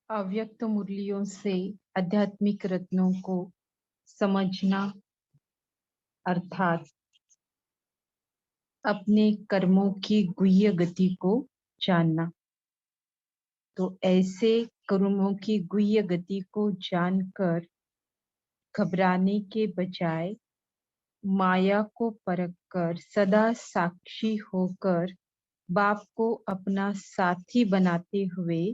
अव्यक्त मुरलियों से आध्यात्मिक रत्नों को समझना अर्थात अपने कर्मों की गुह्य गति को जानना। तो ऐसे कर्मों की गुह्य गति को जानकर घबराने के बजाय माया को परखकर सदा साक्षी होकर बाप को अपना साथी बनाते हुए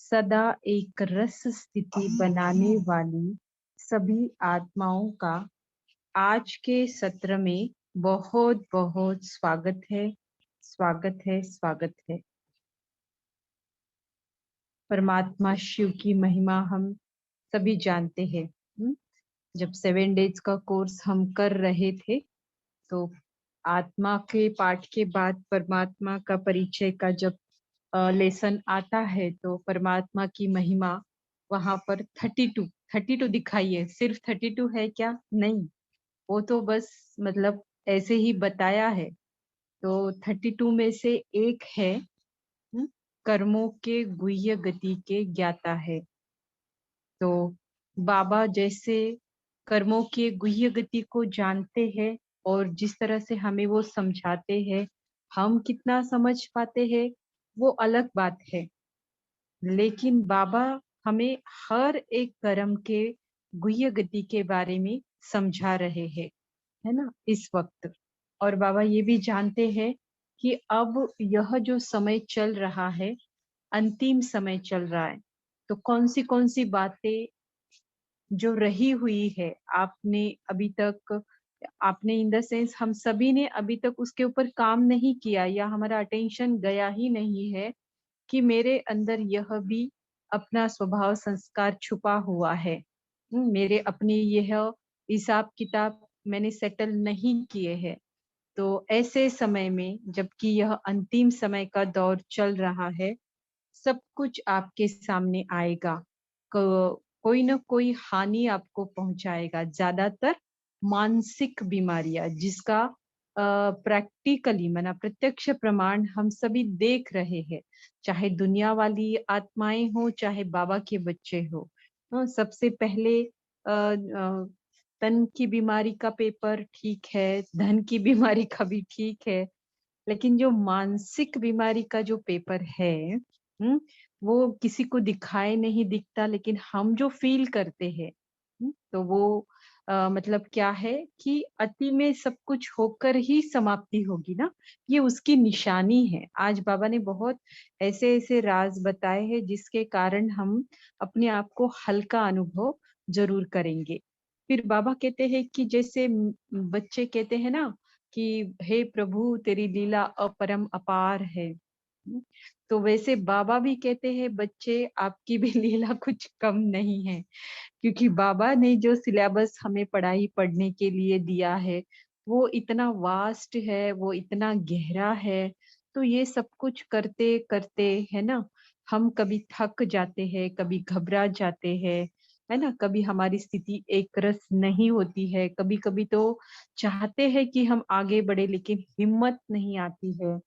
सदा एक रस स्थिति बनाने वाली सभी आत्माओं का आज के सत्र में बहुत बहुत स्वागत है, स्वागत है, स्वागत है। परमात्मा शिव की महिमा हम सभी जानते हैं। जब 7 डेज का कोर्स हम कर रहे थे तो आत्मा के पाठ के बाद परमात्मा का परिचय का जब लेसन आता है तो परमात्मा की महिमा वहां पर 32 दिखाई है। सिर्फ 32 है क्या? नहीं, वो तो बस मतलब ऐसे ही बताया है। तो 32 में से एक है कर्मों के गुह्य गति के ज्ञाता है। तो बाबा जैसे कर्मों के गुह्य गति को जानते हैं और जिस तरह से हमें वो समझाते हैं, हम कितना समझ पाते हैं वो अलग बात है। लेकिन बाबा हमें हर एक कर्म के गुह्य गति के बारे में समझा रहे हैं, है ना, इस वक्त। और बाबा ये भी जानते हैं कि अब यह जो समय चल रहा है, अंतिम समय चल रहा है। तो कौन सी बातें जो रही हुई है आपने अभी तक, आपने इन द सेंस हम सभी ने अभी तक उसके ऊपर काम नहीं किया या हमारा अटेंशन गया ही नहीं है कि मेरे अंदर यह भी अपना स्वभाव संस्कार छुपा हुआ है। मेरे अपने यह हिसाब किताब मैंने सेटल नहीं किए हैं। तो ऐसे समय में जबकि यह अंतिम समय का दौर चल रहा है, सब कुछ आपके सामने आएगा। कोई ना कोई हानि आपको पहुंचाएगा, ज्यादातर मानसिक बीमारियां, जिसका प्रैक्टिकली माना प्रत्यक्ष प्रमाण हम सभी देख रहे हैं। चाहे दुनिया वाली आत्माएं हो, चाहे बाबा के बच्चे हो। सबसे पहले तन की बीमारी का पेपर ठीक है, धन की बीमारी का भी ठीक है, लेकिन जो मानसिक बीमारी का जो पेपर है, वो किसी को दिखाए नहीं दिखता, लेकिन हम जो फील करते हैं, तो वो मतलब क्या है कि अति में सब कुछ होकर ही समाप्ति होगी ना, ये उसकी निशानी है। आज बाबा ने बहुत ऐसे ऐसे राज बताए हैं जिसके कारण हम अपने आप को हल्का अनुभव जरूर करेंगे। फिर बाबा कहते हैं कि जैसे बच्चे कहते हैं ना कि हे प्रभु तेरी लीला अपरम अपार है, तो वैसे बाबा भी कहते हैं बच्चे आपकी भी लीला कुछ कम नहीं है। क्योंकि बाबा ने जो सिलेबस हमें पढ़ाई पढ़ने के लिए दिया है वो इतना वास्ट है, वो इतना गहरा है। तो ये सब कुछ करते करते, है ना, हम कभी थक जाते हैं, कभी घबरा जाते हैं, है ना, कभी हमारी स्थिति एक रस नहीं होती है, कभी कभी तो चाहते हैं कि हम आगे बढ़े लेकिन हिम्मत नहीं आती है।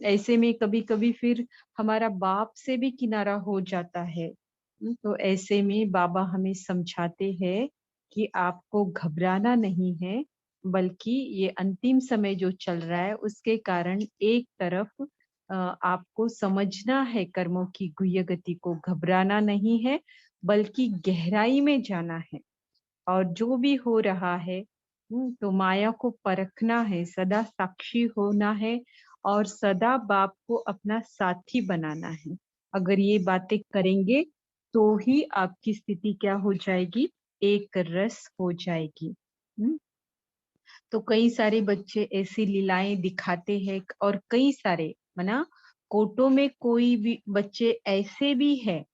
ऐसे में कभी कभी फिर हमारा बाप से भी किनारा हो जाता है। तो ऐसे में बाबा हमें समझाते हैं कि आपको घबराना नहीं है, बल्कि ये अंतिम समय जो चल रहा है उसके कारण एक तरफ आपको समझना है कर्मों की गुह्य गति को, घबराना नहीं है बल्कि गहराई में जाना है। और जो भी हो रहा है, तो माया को परखना है, सदा साक्षी होना है और सदा बाप को अपना साथी बनाना है। अगर ये बातें करेंगे तो ही आपकी स्थिति क्या हो जाएगी, एक रस हो जाएगी। तो कई सारे बच्चे ऐसी लीलाएं दिखाते हैं और कई सारे मना कोटों में कोई भी बच्चे ऐसे भी है,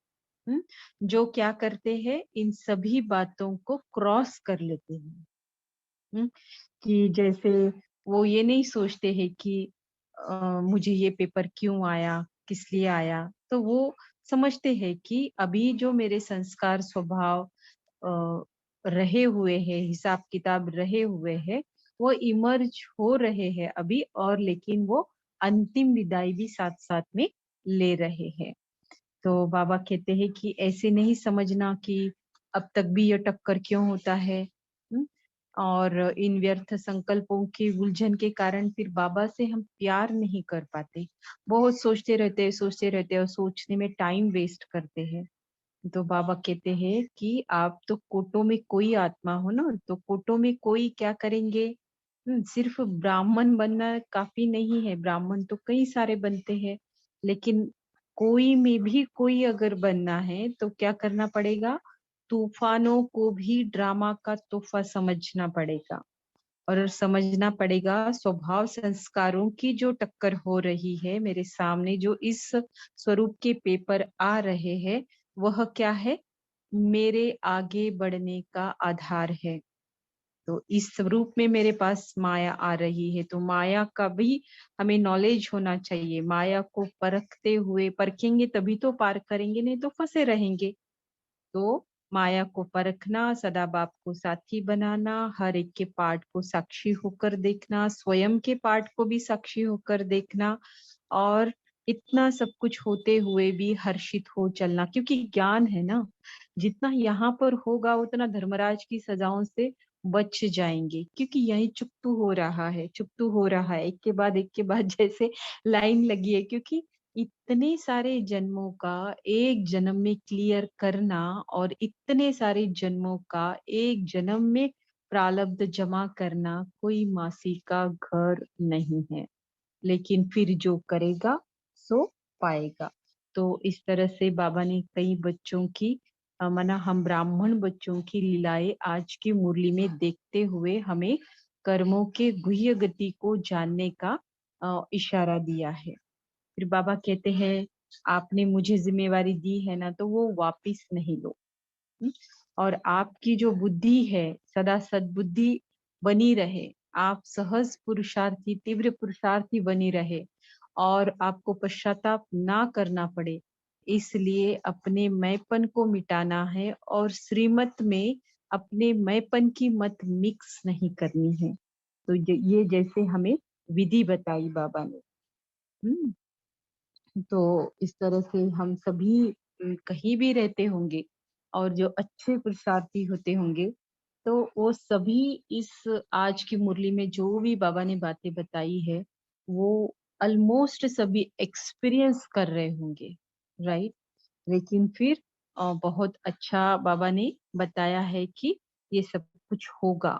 जो क्या करते हैं, इन सभी बातों को क्रॉस कर लेते हैं। कि जैसे वो ये नहीं सोचते हैं कि मुझे ये पेपर क्यों आया, किस लिए आया। तो वो समझते हैं कि अभी जो मेरे संस्कार स्वभाव रहे हुए हैं, हिसाब किताब रहे हुए हैं, वो इमर्ज हो रहे हैं अभी, और लेकिन वो अंतिम विदाई भी साथ साथ में ले रहे हैं। तो बाबा कहते हैं कि ऐसे नहीं समझना कि अब तक भी ये टक्कर क्यों होता है। और इन व्यर्थ संकल्पों की उलझन के कारण फिर बाबा से हम प्यार नहीं कर पाते। बहुत सोचते रहते हैं और सोचने में टाइम वेस्ट करते हैं। तो बाबा कहते हैं कि आप तो कोटों में कोई आत्मा हो ना, तो कोटों में कोई क्या करेंगे। सिर्फ ब्राह्मण बनना काफी नहीं है, ब्राह्मण तो कई सारे बनते हैं, लेकिन कोई में भी कोई अगर बनना है तो क्या करना पड़ेगा। तूफानों को भी ड्रामा का तोहफा समझना पड़ेगा, और समझना पड़ेगा स्वभाव संस्कारों की जो टक्कर हो रही है मेरे सामने, जो इस स्वरूप के पेपर आ रहे हैं, वह क्या है, मेरे आगे बढ़ने का आधार है। तो इस स्वरूप में मेरे पास माया आ रही है, तो माया का भी हमें नॉलेज होना चाहिए। माया को परखते हुए, परखेंगे तभी तो पार करेंगे, नहीं तो फंसे रहेंगे। तो माया को परखना, सदा बाप को साथी बनाना, हर एक के पार्ट को साक्षी होकर देखना, स्वयं के पार्ट को भी साक्षी होकर देखना, और इतना सब कुछ होते हुए भी हर्षित हो चलना, क्योंकि ज्ञान है ना। जितना यहाँ पर होगा उतना धर्मराज की सजाओं से बच जाएंगे, क्योंकि यही चुकतू हो रहा है, चुकतू हो रहा है, एक के बाद जैसे लाइन लगी है। क्योंकि इतने सारे जन्मों का एक जन्म में क्लियर करना, और इतने सारे जन्मों का एक जन्म में प्रारब्ध जमा करना कोई मासी का घर नहीं है। लेकिन फिर जो करेगा सो पाएगा। तो इस तरह से बाबा ने कई बच्चों की माना हम ब्राह्मण बच्चों की लीलाएं आज की मुरली में देखते हुए हमें कर्मों के गुह्य गति को जानने का इशारा दिया है। फिर बाबा कहते हैं, आपने मुझे जिम्मेवारी दी है ना, तो वो वापिस नहीं लो। हम्म? और आपकी जो बुद्धि है सदा सद्बुद्धि बनी रहे, आप सहज पुरुषार्थी तीव्र पुरुषार्थी बनी रहे, और आपको पश्चाताप ना करना पड़े, इसलिए अपने मैंपन को मिटाना है, और श्रीमत में अपने मैंपन की मत मिक्स नहीं करनी है। तो ये जैसे हमें विधि बताई बाबा ने। हम्म तो इस तरह से हम सभी कहीं भी रहते होंगे, और जो अच्छे पुरुषार्थी होते होंगे, तो वो सभी इस आज की मुरली में जो भी बाबा ने बातें बताई है, वो ऑलमोस्ट सभी एक्सपीरियंस कर रहे होंगे, राइट। लेकिन फिर बहुत अच्छा बाबा ने बताया है कि ये सब कुछ होगा।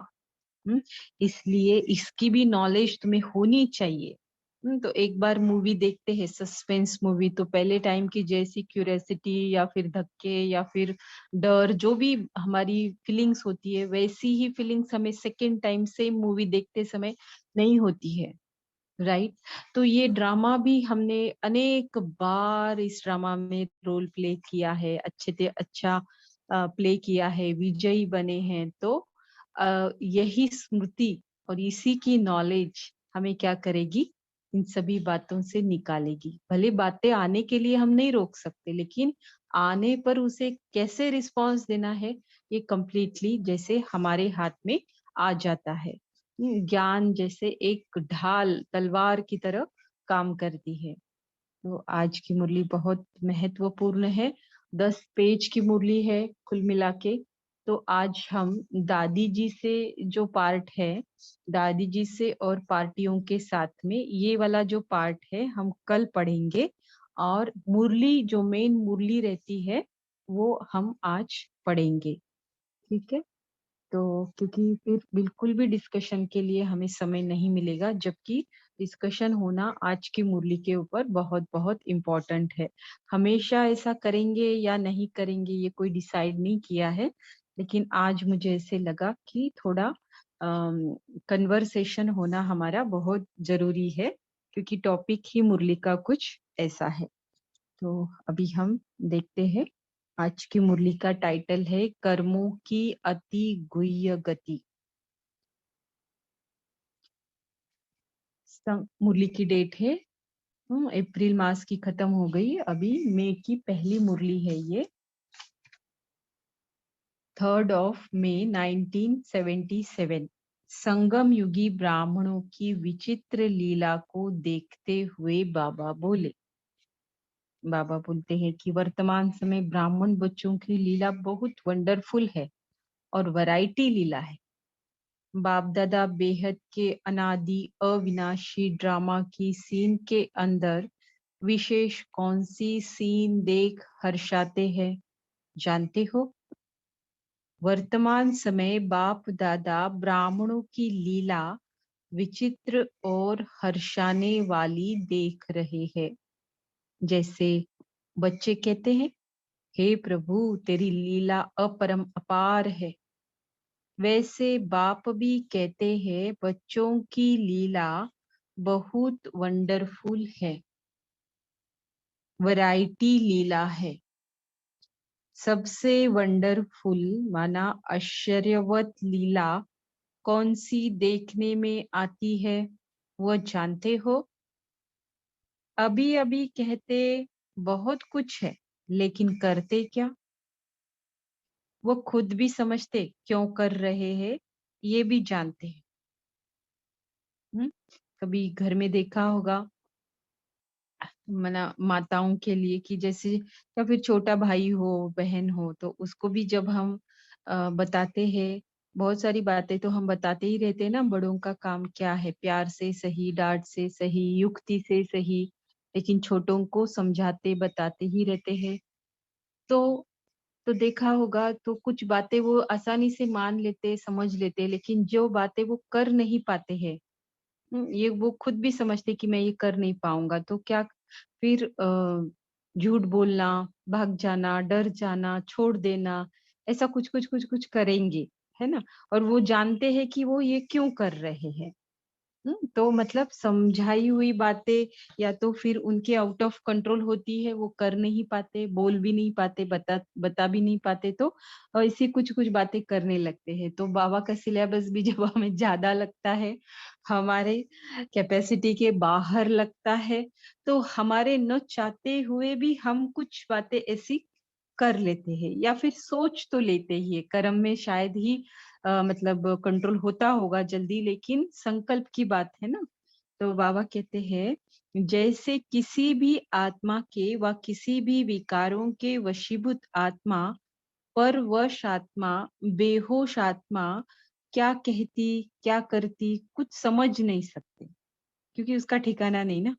हम्म, इसलिए इसकी भी नॉलेज तुम्हें होनी चाहिए। तो एक बार मूवी देखते हैं सस्पेंस मूवी, तो पहले टाइम की जैसी क्यूरियोसिटी या फिर धक्के या फिर डर, जो भी हमारी फीलिंग्स होती है, वैसी ही फीलिंग्स हमें सेकेंड टाइम सेम मूवी देखते समय नहीं होती है, राइट। तो ये ड्रामा भी हमने अनेक बार इस ड्रामा में रोल प्ले किया है, अच्छे से अच्छा प्ले किया है, विजयी बने हैं। तो यही स्मृति और इसी की नॉलेज हमें क्या करेगी, इन सभी बातों से निकालेगी। भले बातें आने के लिए हम नहीं रोक सकते, लेकिन आने पर उसे कैसे रिस्पॉन्स देना है, ये कंप्लीटली जैसे हमारे हाथ में आ जाता है। ज्ञान जैसे एक ढाल तलवार की तरह काम करती है। तो आज की मुरली बहुत महत्वपूर्ण है। 10 पेज की मुरली है कुल मिला के। तो आज हम दादी जी से जो पार्ट है, दादी जी से और पार्टियों के साथ में ये वाला जो पार्ट है हम कल पढ़ेंगे, और मुरली जो मेन मुरली रहती है वो हम आज पढ़ेंगे। ठीक है। तो क्योंकि फिर बिल्कुल भी डिस्कशन के लिए हमें समय नहीं मिलेगा, जबकि डिस्कशन होना आज की मुरली के ऊपर बहुत बहुत इम्पोर्टेंट है। हमेशा ऐसा करेंगे या नहीं करेंगे ये कोई डिसाइड नहीं किया है, लेकिन आज मुझे ऐसे लगा कि थोड़ा कन्वर्सेशन होना हमारा बहुत जरूरी है, क्योंकि टॉपिक ही मुरली का कुछ ऐसा है। तो अभी हम देखते हैं। आज की मुरली का टाइटल है कर्मों की अति गुह्य गति। मुरली की डेट है अप्रैल मास की खत्म हो गई, अभी मई की पहली मुरली है ये, 3 मई 1977। संगम युगी ब्राह्मणों की विचित्र लीला को देखते हुए बाबा बोले, बाबा बोलते हैं कि वर्तमान समय ब्राह्मण बच्चों की लीला बहुत वंडरफुल है और वैरायटी लीला है। बाप दादा बेहद के अनादि अविनाशी ड्रामा की सीन के अंदर विशेष कौन सी सीन देख हर्षाते हैं, जानते हो? वर्तमान समय बाप दादा ब्राह्मणों की लीला विचित्र और हर्षाने वाली देख रहे हैं। जैसे बच्चे कहते हैं, हे प्रभु तेरी लीला अपरम अपार है, वैसे बाप भी कहते हैं बच्चों की लीला बहुत वंडरफुल है, वैरायटी लीला है। सबसे वंडरफुल माना आश्चर्यवत लीला कौन सी देखने में आती है, वो जानते हो? अभी अभी कहते बहुत कुछ है, लेकिन करते क्या? वो खुद भी समझते क्यों कर रहे हैं, ये भी जानते हैं। कभी घर में देखा होगा मना माताओं के लिए कि जैसे या फिर छोटा भाई हो बहन हो तो उसको भी जब हम बताते हैं बहुत सारी बातें तो हम बताते ही रहते हैं ना, बड़ों का काम क्या है, प्यार से सही, डांट से सही, युक्ति से सही, लेकिन छोटों को समझाते बताते ही रहते हैं। तो देखा होगा तो कुछ बातें वो आसानी से मान लेते समझ लेते, लेकिन जो बातें वो कर नहीं पाते हैं, ये वो खुद भी समझते कि मैं ये कर नहीं पाऊंगा, तो क्या फिर झूठ बोलना, भाग जाना, डर जाना, छोड़ देना, ऐसा कुछ कुछ कुछ कुछ करेंगे, है ना? और वो जानते हैं कि वो ये क्यों कर रहे हैं। तो मतलब समझाई हुई बातें या तो फिर उनके आउट ऑफ कंट्रोल होती है, वो कर नहीं पाते, बोल भी नहीं पाते, बता भी नहीं पाते, तो ऐसी कुछ कुछ बातें करने लगते हैं। तो बाबा का सिलेबस भी जब हमें ज्यादा लगता है, हमारे कैपेसिटी के बाहर लगता है, तो हमारे न चाहते हुए भी हम कुछ बातें ऐसी कर लेते हैं या फिर सोच तो लेते ही है। कर्म में शायद ही मतलब कंट्रोल होता होगा जल्दी, लेकिन संकल्प की बात है ना। तो बाबा कहते हैं जैसे किसी भी आत्मा के व किसी भी विकारों के वशीभूत आत्मा, परवश आत्मा, बेहोश आत्मा क्या कहती क्या करती कुछ समझ नहीं सकते, क्योंकि उसका ठिकाना नहीं ना।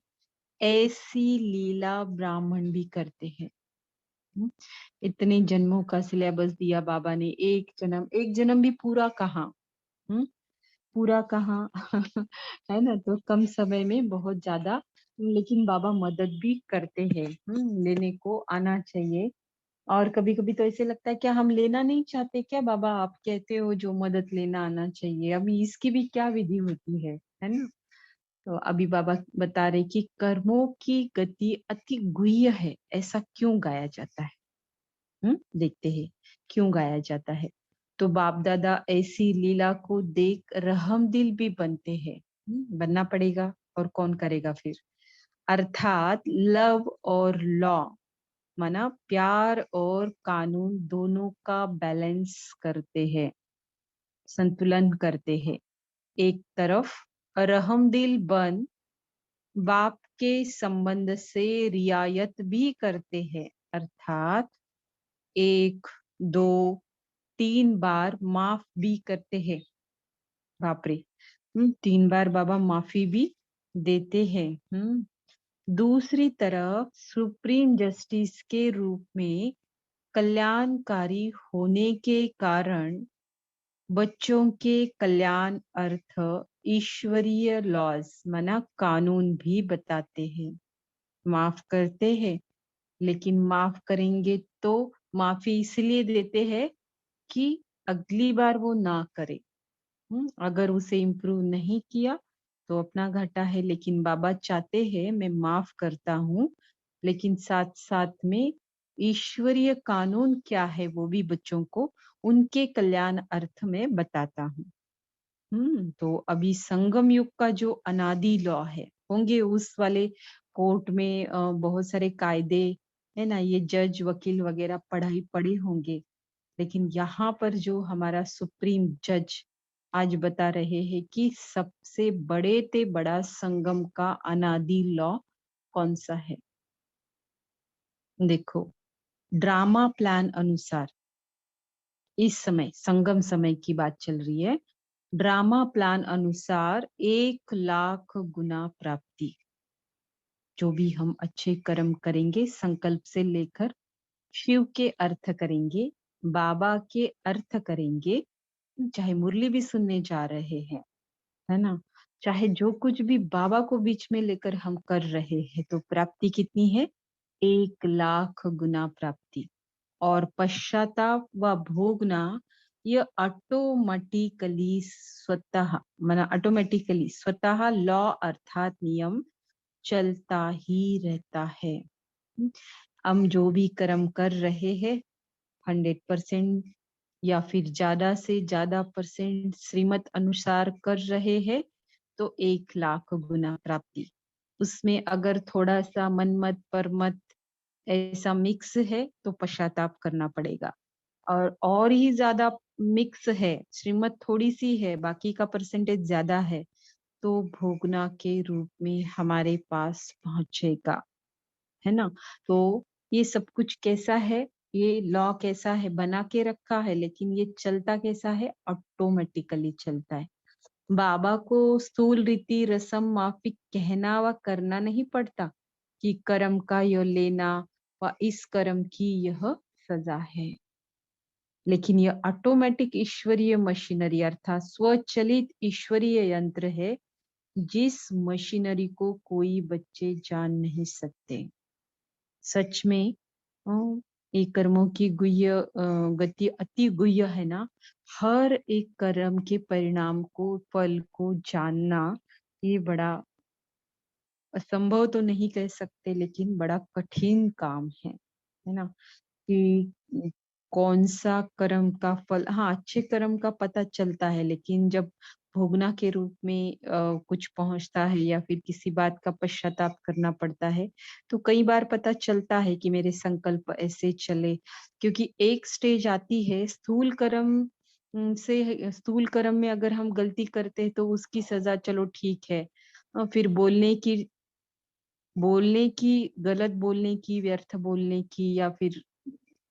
ऐसी लीला ब्राह्मण भी करते हैं। हम्म, इतने जन्मों का सिलेबस दिया बाबा ने, एक जन्म भी पूरा कहाँ, हम्म पूरा कहाँ है ना? तो कम समय में बहुत ज्यादा, लेकिन बाबा मदद भी करते हैं। लेने को आना चाहिए। और कभी कभी तो ऐसे लगता है क्या हम लेना नहीं चाहते क्या बाबा, आप कहते हो जो मदद लेना आना चाहिए, अभी इसकी भी क्या विधि होती है ना? तो अभी बाबा बता रहे कि कर्मों की गति अति गुह्य है, ऐसा क्यों गाया जाता है। देखते हैं क्यों गाया जाता है। तो बाप दादा ऐसी लीला को देख रहम दिल भी बनते हैं। बनना पड़ेगा, और कौन करेगा फिर। अर्थात लव और लॉ माना प्यार और कानून दोनों का बैलेंस करते हैं, संतुलन करते हैं। एक तरफ रहम दिल बन बाप के संबंध से रियायत भी करते हैं, अर्थात एक, दो, 3 बार माफ भी करते हैं। बाप रे! 3 बार बाबा माफी भी देते हैं। दूसरी तरफ सुप्रीम जस्टिस के रूप में कल्याणकारी होने के कारण बच्चों के कल्याण अर्थ ईश्वरीय लॉज माना कानून भी बताते हैं। माफ करते हैं, लेकिन माफ करेंगे तो माफी इसलिए देते हैं कि अगली बार वो ना करे। अगर उसे इम्प्रूव नहीं किया तो अपना घाटा है, लेकिन बाबा चाहते हैं मैं माफ करता हूँ, लेकिन साथ साथ में ईश्वरीय कानून क्या है वो भी बच्चों को उनके कल्याण अर्थ में बताता हूँ। तो अभी संगम युग का जो अनादि लॉ है, होंगे उस वाले कोर्ट में बहुत सारे कायदे है ना, ये जज वकील वगैरह पढ़ाई पढ़े होंगे, लेकिन यहाँ पर जो हमारा सुप्रीम जज आज बता रहे हैं कि सबसे बड़े ते बड़ा संगम का अनादि लॉ कौन सा है। देखो, ड्रामा प्लान अनुसार इस समय संगम समय की बात चल रही है। ड्रामा प्लान अनुसार 1 लाख गुना प्राप्ति। जो भी हम अच्छे कर्म करेंगे, संकल्प से लेकर शिव के अर्थ करेंगे, बाबा के अर्थ करेंगे, चाहे मुरली भी सुनने जा रहे हैं, है ना? चाहे जो कुछ भी बाबा को बीच में लेकर हम कर रहे हैं, तो प्राप्ति कितनी है? 1 लाख गुना प्राप्ति। और पश्चाताप व भोगना, ये ऑटोमेटिकली स्वतः लॉ अर्थात नियम चलता ही रहता है। हम जो भी कर्म कर रहे हैं, 100% या फिर ज्यादा से ज्यादा परसेंट श्रीमत अनुसार कर रहे हैं, तो 1 लाख गुना प्राप्ति। उसमें अगर थोड़ा सा मनमत परमत ऐसा मिक्स है, तो पश्चाताप करना पड़ेगा। और ही ज्यादा मिक्स है, श्रीमत थोड़ी सी है, बाकी का परसेंटेज ज्यादा है, तो भोगना के रूप में हमारे पास पहुंचेगा, है ना? तो ये सब कुछ कैसा है, ये लॉ कैसा है, बना के रखा है, लेकिन ये चलता कैसा है? ऑटोमेटिकली चलता है। बाबा को स्थूल रीति रसम माफिक कहना व करना नहीं पड़ता कि कर्म का यह लेना व इस कर्म की यह सजा है। लेकिन यह ऑटोमेटिक ईश्वरीय मशीनरी अर्थात स्वचलित ईश्वरीय यंत्र है, जिस मशीनरी को कोई बच्चे जान नहीं सकते। सच में ये कर्मों की गति अति गुह्य है ना। हर एक कर्म के परिणाम को, फल को जानना, ये बड़ा असंभव तो नहीं कह सकते, लेकिन बड़ा कठिन काम है ना? कि कौन सा कर्म का फल, हाँ, अच्छे कर्म का पता चलता है, लेकिन जब भोगना के रूप में कुछ पहुंचता है या फिर किसी बात का पश्चाताप करना पड़ता है, तो कई बार पता चलता है कि मेरे संकल्प ऐसे चले। क्योंकि एक स्टेज आती है स्थूल कर्म से, स्थूल कर्म में अगर हम गलती करते हैं तो उसकी सजा चलो ठीक है। फिर बोलने की, गलत बोलने की, व्यर्थ बोलने की, या फिर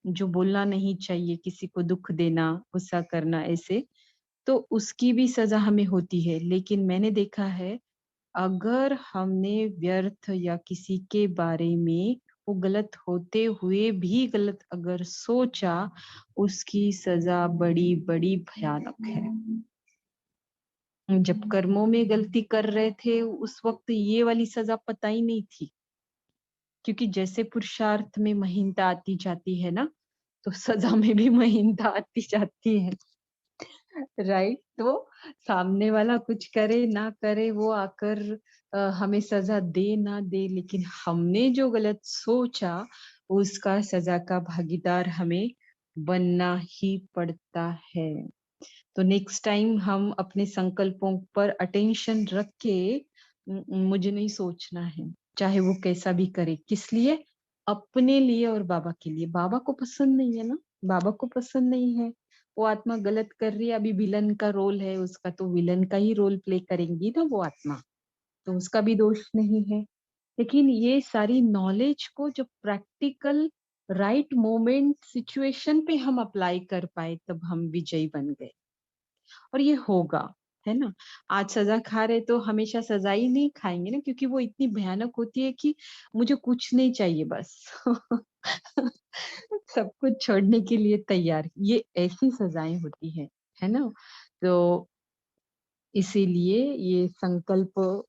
जो बोलना नहीं चाहिए, किसी को दुख देना, गुस्सा करना, ऐसे, तो उसकी भी सजा हमें होती है। लेकिन मैंने देखा है, अगर हमने व्यर्थ या किसी के बारे में वो गलत होते हुए भी गलत अगर सोचा, उसकी सजा बड़ी बड़ी भयानक है। जब कर्मों में गलती कर रहे थे, उस वक्त ये वाली सजा पता ही नहीं थी, क्योंकि जैसे पुरुषार्थ में महीनता आती जाती है ना, तो सजा में भी महीनता आती जाती है। राइट? तो सामने वाला कुछ करे ना करे, वो आकर हमें सजा दे ना दे, लेकिन हमने जो गलत सोचा, उसका सजा का भागीदार हमें बनना ही पड़ता है। तो नेक्स्ट टाइम हम अपने संकल्पों पर अटेंशन रख के मुझे नहीं सोचना है, चाहे वो कैसा भी करे। किस लिए? अपने लिए और बाबा के लिए। बाबा को पसंद नहीं है ना, बाबा को पसंद नहीं है। वो आत्मा गलत कर रही है, अभी विलन का रोल है उसका, तो विलन का ही रोल प्ले करेंगी ना वो आत्मा, तो उसका भी दोष नहीं है। लेकिन ये सारी नॉलेज को जब प्रैक्टिकल राइट मोमेंट सिचुएशन पे हम अप्लाई कर पाए, तब हम विजयी बन गए। और ये होगा, है ना? आज सजा खा रहे तो हमेशा सजा ही नहीं खाएंगे ना, क्योंकि वो इतनी भयानक होती है कि मुझे कुछ नहीं चाहिए, बस सब कुछ छोड़ने के लिए तैयार, ये ऐसी सजाएं होती है ना? तो इसीलिए ये संकल्प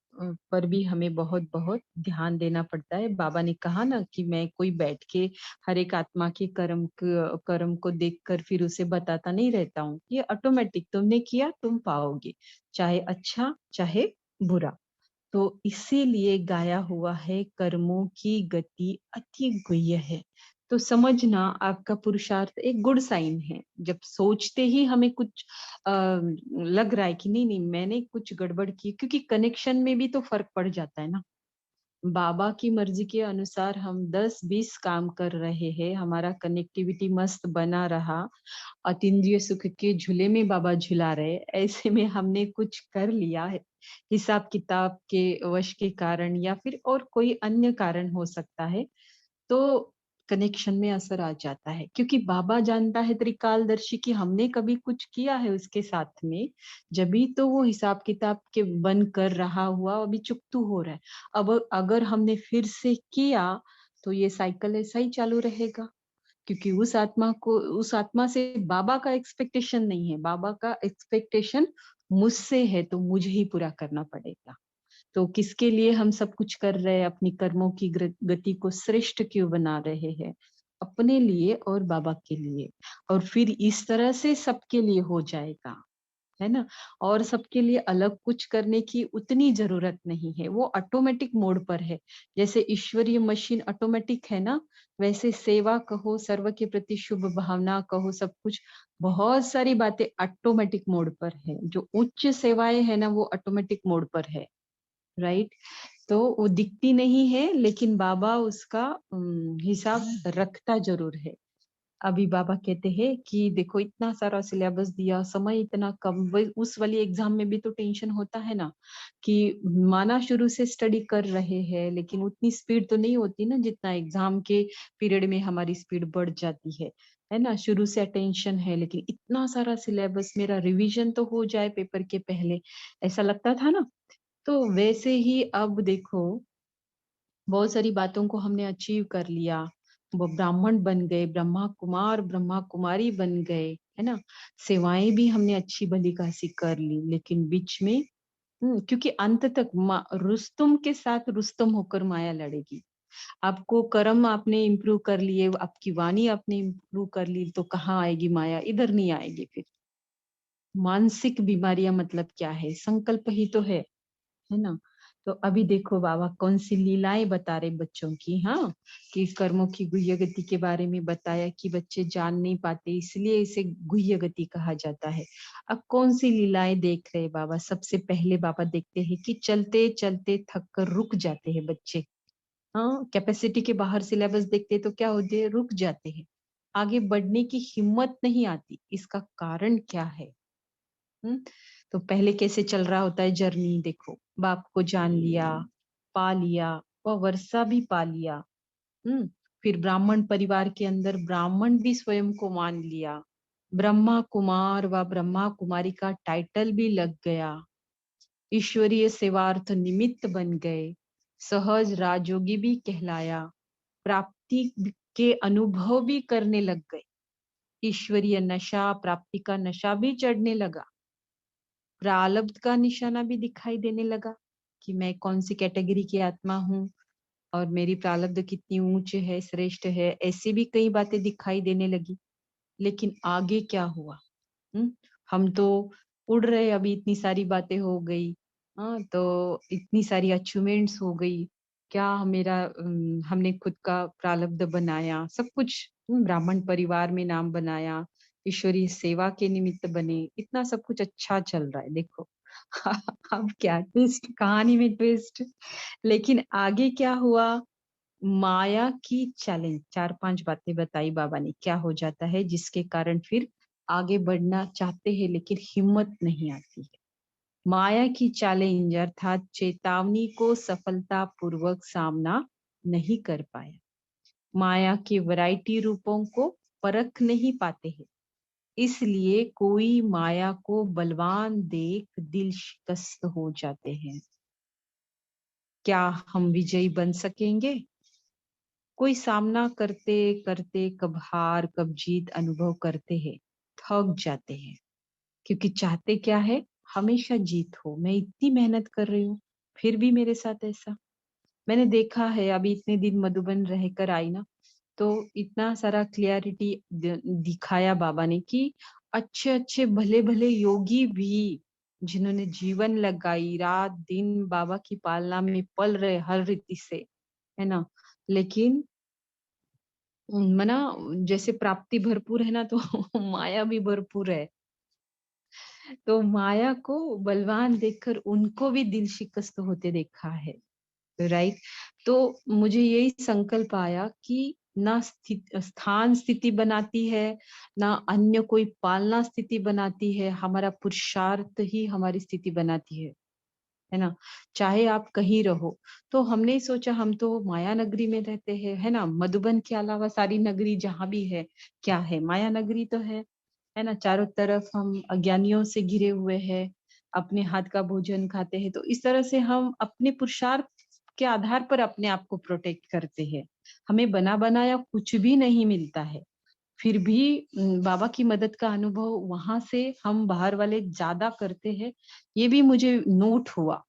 पर भी हमें बहुत बहुत ध्यान देना पड़ता है। बाबा ने कहा ना कि मैं कोई बैठ के हर एक आत्मा के कर्म को देखकर फिर उसे बताता नहीं रहता हूँ। ये ऑटोमेटिक, तुमने किया तुम पाओगे, चाहे अच्छा चाहे बुरा। तो इसीलिए गाया हुआ है, कर्मों की गति अति गुह्य है। तो समझना, आपका पुरुषार्थ एक गुड साइन है। जब सोचते ही हमें कुछ लग रहा है कि नहीं नहीं मैंने कुछ गड़बड़ की, क्योंकि कनेक्शन में भी तो फर्क पड़ जाता है ना। बाबा की मर्जी के अनुसार हम 10-20 काम कर रहे हैं, हमारा कनेक्टिविटी मस्त बना रहा, अतीन्द्रिय सुख के झूले में बाबा झुला रहे, ऐसे में हमने कुछ कर लिया है, हिसाब किताब के वश के कारण या फिर और कोई अन्य कारण हो सकता है, तो कनेक्शन में असर आ जाता है, क्योंकि बाबा जानता है त्रिकालदर्शी कि हमने कभी कुछ किया है उसके साथ में, जभी तो वो हिसाब किताब के बन कर रहा हुआ अभी चुकतू हो रहा है। अब अगर हमने फिर से किया तो ये साइकिल ऐसा ही चालू रहेगा, क्योंकि उस आत्मा से बाबा का एक्सपेक्टेशन नहीं है, बाबा का एक्सपेक्टेशन मुझसे है, तो मुझे ही पूरा करना पड़ेगा। तो किसके लिए हम सब कुछ कर रहे हैं, अपनी कर्मों की गति को श्रेष्ठ क्यों बना रहे हैं? अपने लिए और बाबा के लिए। और फिर इस तरह से सबके लिए हो जाएगा, है ना? और सबके लिए अलग कुछ करने की उतनी जरूरत नहीं है, वो ऑटोमेटिक मोड पर है। जैसे ईश्वरीय मशीन ऑटोमेटिक है ना, वैसे सेवा कहो, सर्व के प्रति शुभ भावना कहो, सब कुछ, बहुत सारी बातें ऑटोमेटिक मोड पर है। जो उच्च सेवाएं है ना, वो ऑटोमेटिक मोड पर है, राइट? तो वो दिखती नहीं है, लेकिन बाबा उसका हिसाब रखता जरूर है। अभी बाबा कहते हैं कि देखो इतना सारा सिलेबस दिया, समय इतना कम, उस वाली एग्जाम में भी तो टेंशन होता है ना, कि माना शुरू से स्टडी कर रहे हैं, लेकिन उतनी स्पीड तो नहीं होती ना जितना एग्जाम के पीरियड में हमारी स्पीड बढ़ जाती है ना? शुरू से अटेंशन है, लेकिन इतना सारा सिलेबस, मेरा रिवीजन तो हो जाए पेपर के पहले, ऐसा लगता था ना। तो वैसे ही अब देखो, बहुत सारी बातों को हमने अचीव कर लिया, वो ब्राह्मण बन गए, ब्रह्मा कुमार ब्रह्मा कुमारी बन गए, है ना? सेवाएं भी हमने अच्छी भली खासी कर ली, लेकिन बीच में क्योंकि अंत तक रुस्तुम के साथ रुस्तम होकर माया लड़ेगी। आपको कर्म आपने इम्प्रूव कर लिए, आपकी वाणी आपने इम्प्रूव कर ली, तो कहाँ आएगी माया? इधर नहीं आएगी फिर। मानसिक बीमारियां मतलब क्या है? संकल्प ही तो है ना? तो अभी देखो बाबा कौन सी लीलाएं बता रहे बच्चों की, हाँ, कि कर्मों की गुह्य गति के बारे में बताया कि बच्चे जान नहीं पाते, इसलिए इसे गुह्य गति कहा जाता है। अब कौन सी लीलाएं देख रहे हैं बाबा? सबसे पहले बाबा देखते हैं कि चलते चलते थक कर रुक जाते हैं बच्चे। हाँ, कैपेसिटी के बाहर सिलेबस देखते हैं तो क्या होते हैं? रुक जाते हैं, आगे बढ़ने की हिम्मत नहीं आती। इसका कारण क्या है? हम्म तो पहले कैसे चल रहा होता है जर्नी? देखो, बाप को जान लिया, पा लिया, वह वर्षा भी पा लिया। हम्म फिर ब्राह्मण परिवार के अंदर ब्राह्मण भी स्वयं को मान लिया, ब्रह्मा कुमार व ब्रह्मा कुमारी का टाइटल भी लग गया, ईश्वरीय सेवार्थ निमित्त बन गए, सहज राजयोगी भी कहलाया, प्राप्ति के अनुभव भी करने लग गए, ईश्वरीय नशा, प्राप्ति का नशा भी चढ़ने लगा, प्रारब्ध का निशाना भी दिखाई देने लगा कि मैं कौन सी कैटेगरी की आत्मा हूँ और मेरी प्रारब्ध कितनी ऊंच है, श्रेष्ठ है, ऐसी भी कई बातें दिखाई देने लगी। लेकिन आगे क्या हुआ? हम्म हम तो उड़ रहे, अभी इतनी सारी बातें हो गई, हाँ, तो इतनी सारी अचीवमेंट्स हो गई। क्या मेरा हमने खुद का प्रारब्ध बनाया, सब कुछ, ब्राह्मण परिवार में नाम बनाया, ईश्वरीय सेवा के निमित्त बने, इतना सब कुछ अच्छा चल रहा है, देखो। अब क्या ट्विस्ट, कहानी में ट्विस्ट। लेकिन आगे क्या हुआ? माया की चैलेंज, चार पांच बातें बताई बाबा ने, क्या हो जाता है जिसके कारण फिर आगे बढ़ना चाहते हैं लेकिन हिम्मत नहीं आती है। माया की चैलेंज अर्थात चेतावनी को सफलता पूर्वक सामना नहीं कर पाया, माया के वैरायटी रूपों को परख नहीं पाते हैं, इसलिए कोई माया को बलवान देख दिल शिकस्त हो जाते हैं। क्या हम विजयी बन सकेंगे? कोई सामना करते करते कब हार कब जीत अनुभव करते हैं, थक जाते हैं, क्योंकि चाहते क्या है? हमेशा जीत हो। मैं इतनी मेहनत कर रही हूँ, फिर भी मेरे साथ ऐसा। मैंने देखा है, अभी इतने दिन मधुबन रहकर आई ना, तो इतना सारा क्लियरिटी दिखाया बाबा ने कि अच्छे अच्छे भले भले योगी भी, जिन्होंने जीवन लगाई, रात दिन बाबा की पालना में पल रहे हर रीति से, है ना, लेकिन मना, जैसे प्राप्ति भरपूर है ना, तो माया भी भरपूर है। तो माया को बलवान देखकर उनको भी दिल शिकस्त होते देखा है, राइट? तो मुझे यही संकल्प आया कि ना स्थान स्थिति बनाती है, ना अन्य कोई पालना स्थिति बनाती है, हमारा पुरुषार्थ ही हमारी स्थिति बनाती है। है ना? चाहे आप कहीं रहो। तो हमने सोचा हम तो माया नगरी में रहते हैं, है ना? मधुबन के अलावा सारी नगरी जहाँ भी है, क्या है? माया नगरी तो है ना? चारों तरफ हम अज्ञानियों से घिरे हुए हैं, अपने हाथ का भोजन खाते हैं, तो इस तरह से हम अपने पुरुषार्थ के आधार पर अपने आप को प्रोटेक्ट करते हैं। हमें बना-बनाया कुछ भी नहीं मिलता है। फिर भी बाबा की मदद का अनुभव वहाँ से हम बाहर वाले ज़्यादा करते हैं, ये भी मुझे नोट हुआ,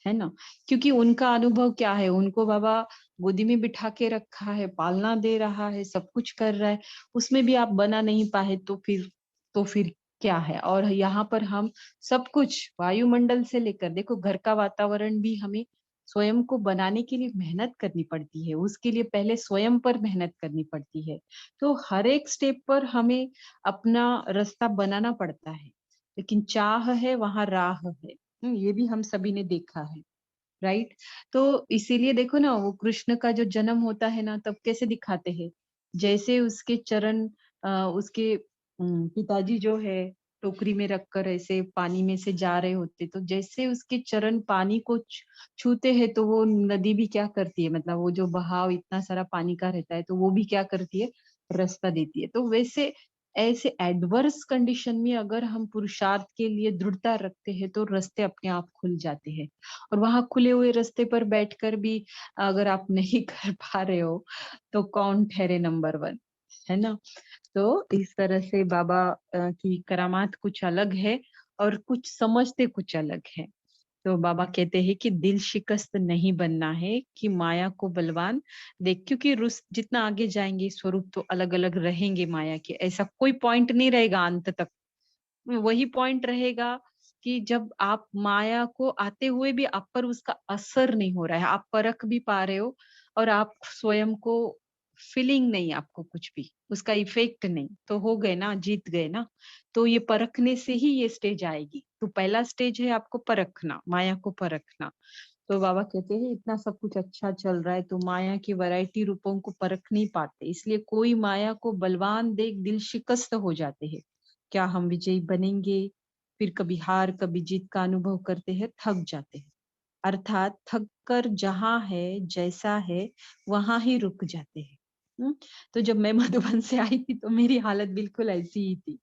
है ना? क्योंकि उनका अनुभव क्या है, उनको बाबा गोदी में बिठा के रखा है, पालना दे रहा है, सब कुछ कर रहा है, उसमें भी आप बना नहीं पाए तो फिर क्या है? और यहाँ पर हम सब कुछ वायुमंडल से लेकर देखो घर का वातावरण भी हमें स्वयं को बनाने के लिए मेहनत करनी पड़ती है, उसके लिए पहले स्वयं पर मेहनत करनी पड़ती है। तो हर एक स्टेप पर हमें अपना रास्ता बनाना पड़ता है, लेकिन चाह है वहाँ राह है। ये भी हम सभी ने देखा है, राइट? तो इसीलिए देखो ना वो कृष्ण का जो जन्म होता है ना तब कैसे दिखाते हैं, जैसे उसके चरण उसके पिताजी जो है टोकरी में रखकर ऐसे पानी में से जा रहे होते, तो जैसे उसके चरण पानी को छूते हैं तो वो नदी भी क्या करती है, मतलब वो जो बहाव इतना सारा पानी का रहता है तो वो भी क्या करती है, रास्ता देती है। तो वैसे ऐसे एडवर्स कंडीशन में अगर हम पुरुषार्थ के लिए दृढ़ता रखते हैं तो रास्ते अपने आप खुल जाते हैं। और वहां खुले हुए रास्ते पर बैठकर भी अगर आप नहीं कर पा रहे हो तो कौन ठहरे नंबर वन, है ना? तो इस तरह से बाबा की करामात कुछ अलग है और कुछ समझते कुछ अलग है। तो बाबा कहते हैं कि दिल शिकस्त नहीं बनना है कि माया को बलवान देख, क्योंकि रुस जितना आगे जाएंगे स्वरूप तो अलग अलग रहेंगे माया के, ऐसा कोई पॉइंट नहीं रहेगा अंत तक। वही पॉइंट रहेगा कि जब आप माया को आते हुए भी आप पर उसका असर नहीं हो रहा है, आप परख भी पा रहे हो और आप स्वयं को फीलिंग नहीं, आपको कुछ भी उसका इफेक्ट नहीं, तो हो गए ना, जीत गए ना। तो ये परखने से ही ये स्टेज आएगी। तो पहला स्टेज है आपको परखना, माया को परखना। तो बाबा कहते हैं इतना सब कुछ अच्छा चल रहा है तो माया की वैरायटी रूपों को परख नहीं पाते, इसलिए कोई माया को बलवान देख दिल शिकस्त हो जाते हैं। क्या हम विजयी बनेंगे? फिर कभी हार कभी जीत का अनुभव करते हैं, थक जाते हैं, अर्थात थक कर जहाँ है जैसा है वहां ही रुक जाते हैं। हम्म? तो जब मैं मधुबन से आई थी तो मेरी हालत बिल्कुल ऐसी ही थी,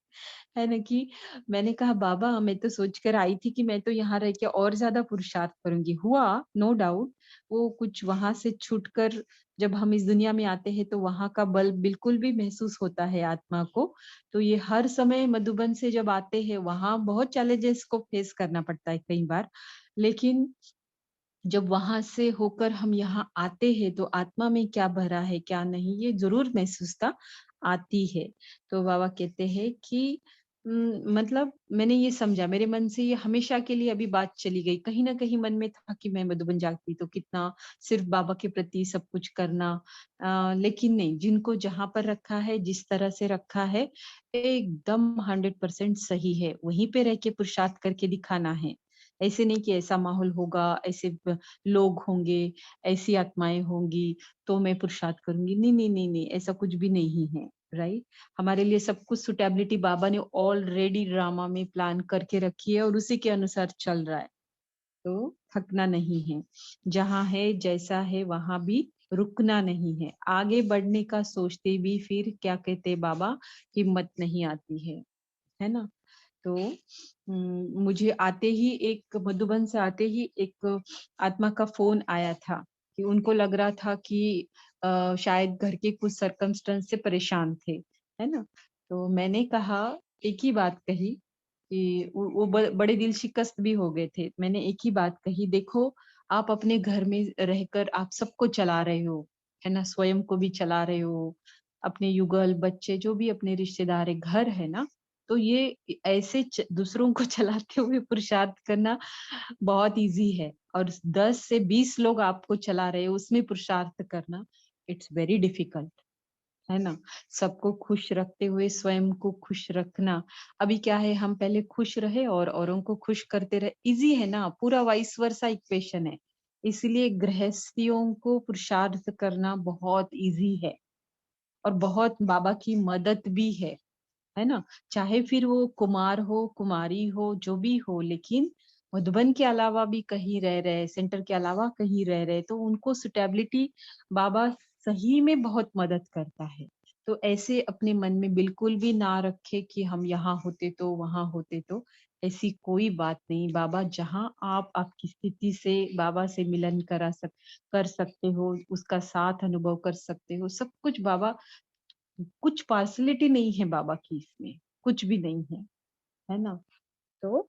है ना? कि मैंने कहा बाबा मैं तो सोच कर आई थी कि मैं तो यहाँ रह के और ज्यादा पुरुषार्थ करूंगी, हुआ नो डाउट। वो कुछ वहां से छूटकर जब हम इस दुनिया में आते हैं तो वहां का बल बिल्कुल भी महसूस होता है आत्मा को। तो ये हर समय मधुबन से जब आते हैं वहां बहुत चैलेंजेस को फेस करना पड़ता है कई बार, लेकिन जब वहां से होकर हम यहाँ आते हैं तो आत्मा में क्या भरा है क्या नहीं ये जरूर महसूसता आती है। तो बाबा कहते हैं कि मतलब मैंने ये समझा, मेरे मन से ये हमेशा के लिए अभी बात चली गई, कहीं ना कहीं मन में था कि मैं मधुबन जाती तो कितना सिर्फ बाबा के प्रति सब कुछ करना, लेकिन नहीं, जिनको जहां पर रखा है जिस तरह से रखा है एकदम 100% सही है, वहीं पे रह के पुरुषार्थ करके दिखाना है। ऐसे नहीं कि ऐसा माहौल होगा, ऐसे लोग होंगे, ऐसी आत्माएं होंगी तो मैं पुरुषार्थ करूंगी, नहीं नहीं नहीं नहीं, ऐसा कुछ भी नहीं है, राइट? हमारे लिए सब कुछ सुटेबिलिटी बाबा ने ऑलरेडी ड्रामा में प्लान करके रखी है और उसी के अनुसार चल रहा है। तो थकना नहीं है, जहाँ है जैसा है वहां भी रुकना नहीं है, आगे बढ़ने का सोचते भी फिर क्या कहते बाबा, हिम्मत नहीं आती है ना? तो मुझे आते ही एक मधुबन से आते ही एक आत्मा का फोन आया था कि उनको लग रहा था कि शायद घर के कुछ सरकमस्टेंस से परेशान थे, है ना? तो मैंने कहा, एक ही बात कही कि वो बड़े दिल शिकस्त भी हो गए थे। मैंने एक ही बात कही, देखो आप अपने घर में रहकर आप सबको चला रहे हो, है ना? स्वयं को भी चला रहे हो, अपने युगल बच्चे जो भी अपने रिश्तेदार है, घर है ना? तो ये ऐसे दूसरों को चलाते हुए पुरुषार्थ करना बहुत इजी है, और 10 से 20 लोग आपको चला रहे हो उसमें पुरुषार्थ करना इट्स वेरी डिफिकल्ट, है ना? सबको खुश रखते हुए स्वयं को खुश रखना। अभी क्या है, हम पहले खुश रहे और औरों को खुश करते रहे, इजी है ना, पूरा वाइस वर्सा इक्वेशन है। इसलिए गृहस्थियों को पुरुषार्थ करना बहुत इजी है और बहुत बाबा की मदद भी है ना? चाहे फिर वो कुमार हो, कुमारी हो, जो भी हो, लेकिन मधुबन के अलावा भी कहीं रह रहे, सेंटर के अलावा कहीं रह रहे, तो उनको सुटेबिलिटी बाबा सही में बहुत मदद करता है। तो ऐसे अपने मन में बिल्कुल भी ना रखे कि हम यहाँ होते तो, वहाँ होते तो, ऐसी कोई बात नहीं। बाबा जहाँ आप आपकी स्थिति से बाबा से मिलन कर सकते हो, उसका साथ अनुभव कर सकते हो, सब कुछ बाबा, कुछ पार्सलिटी नहीं है बाबा की इसमें, कुछ भी नहीं है ना? तो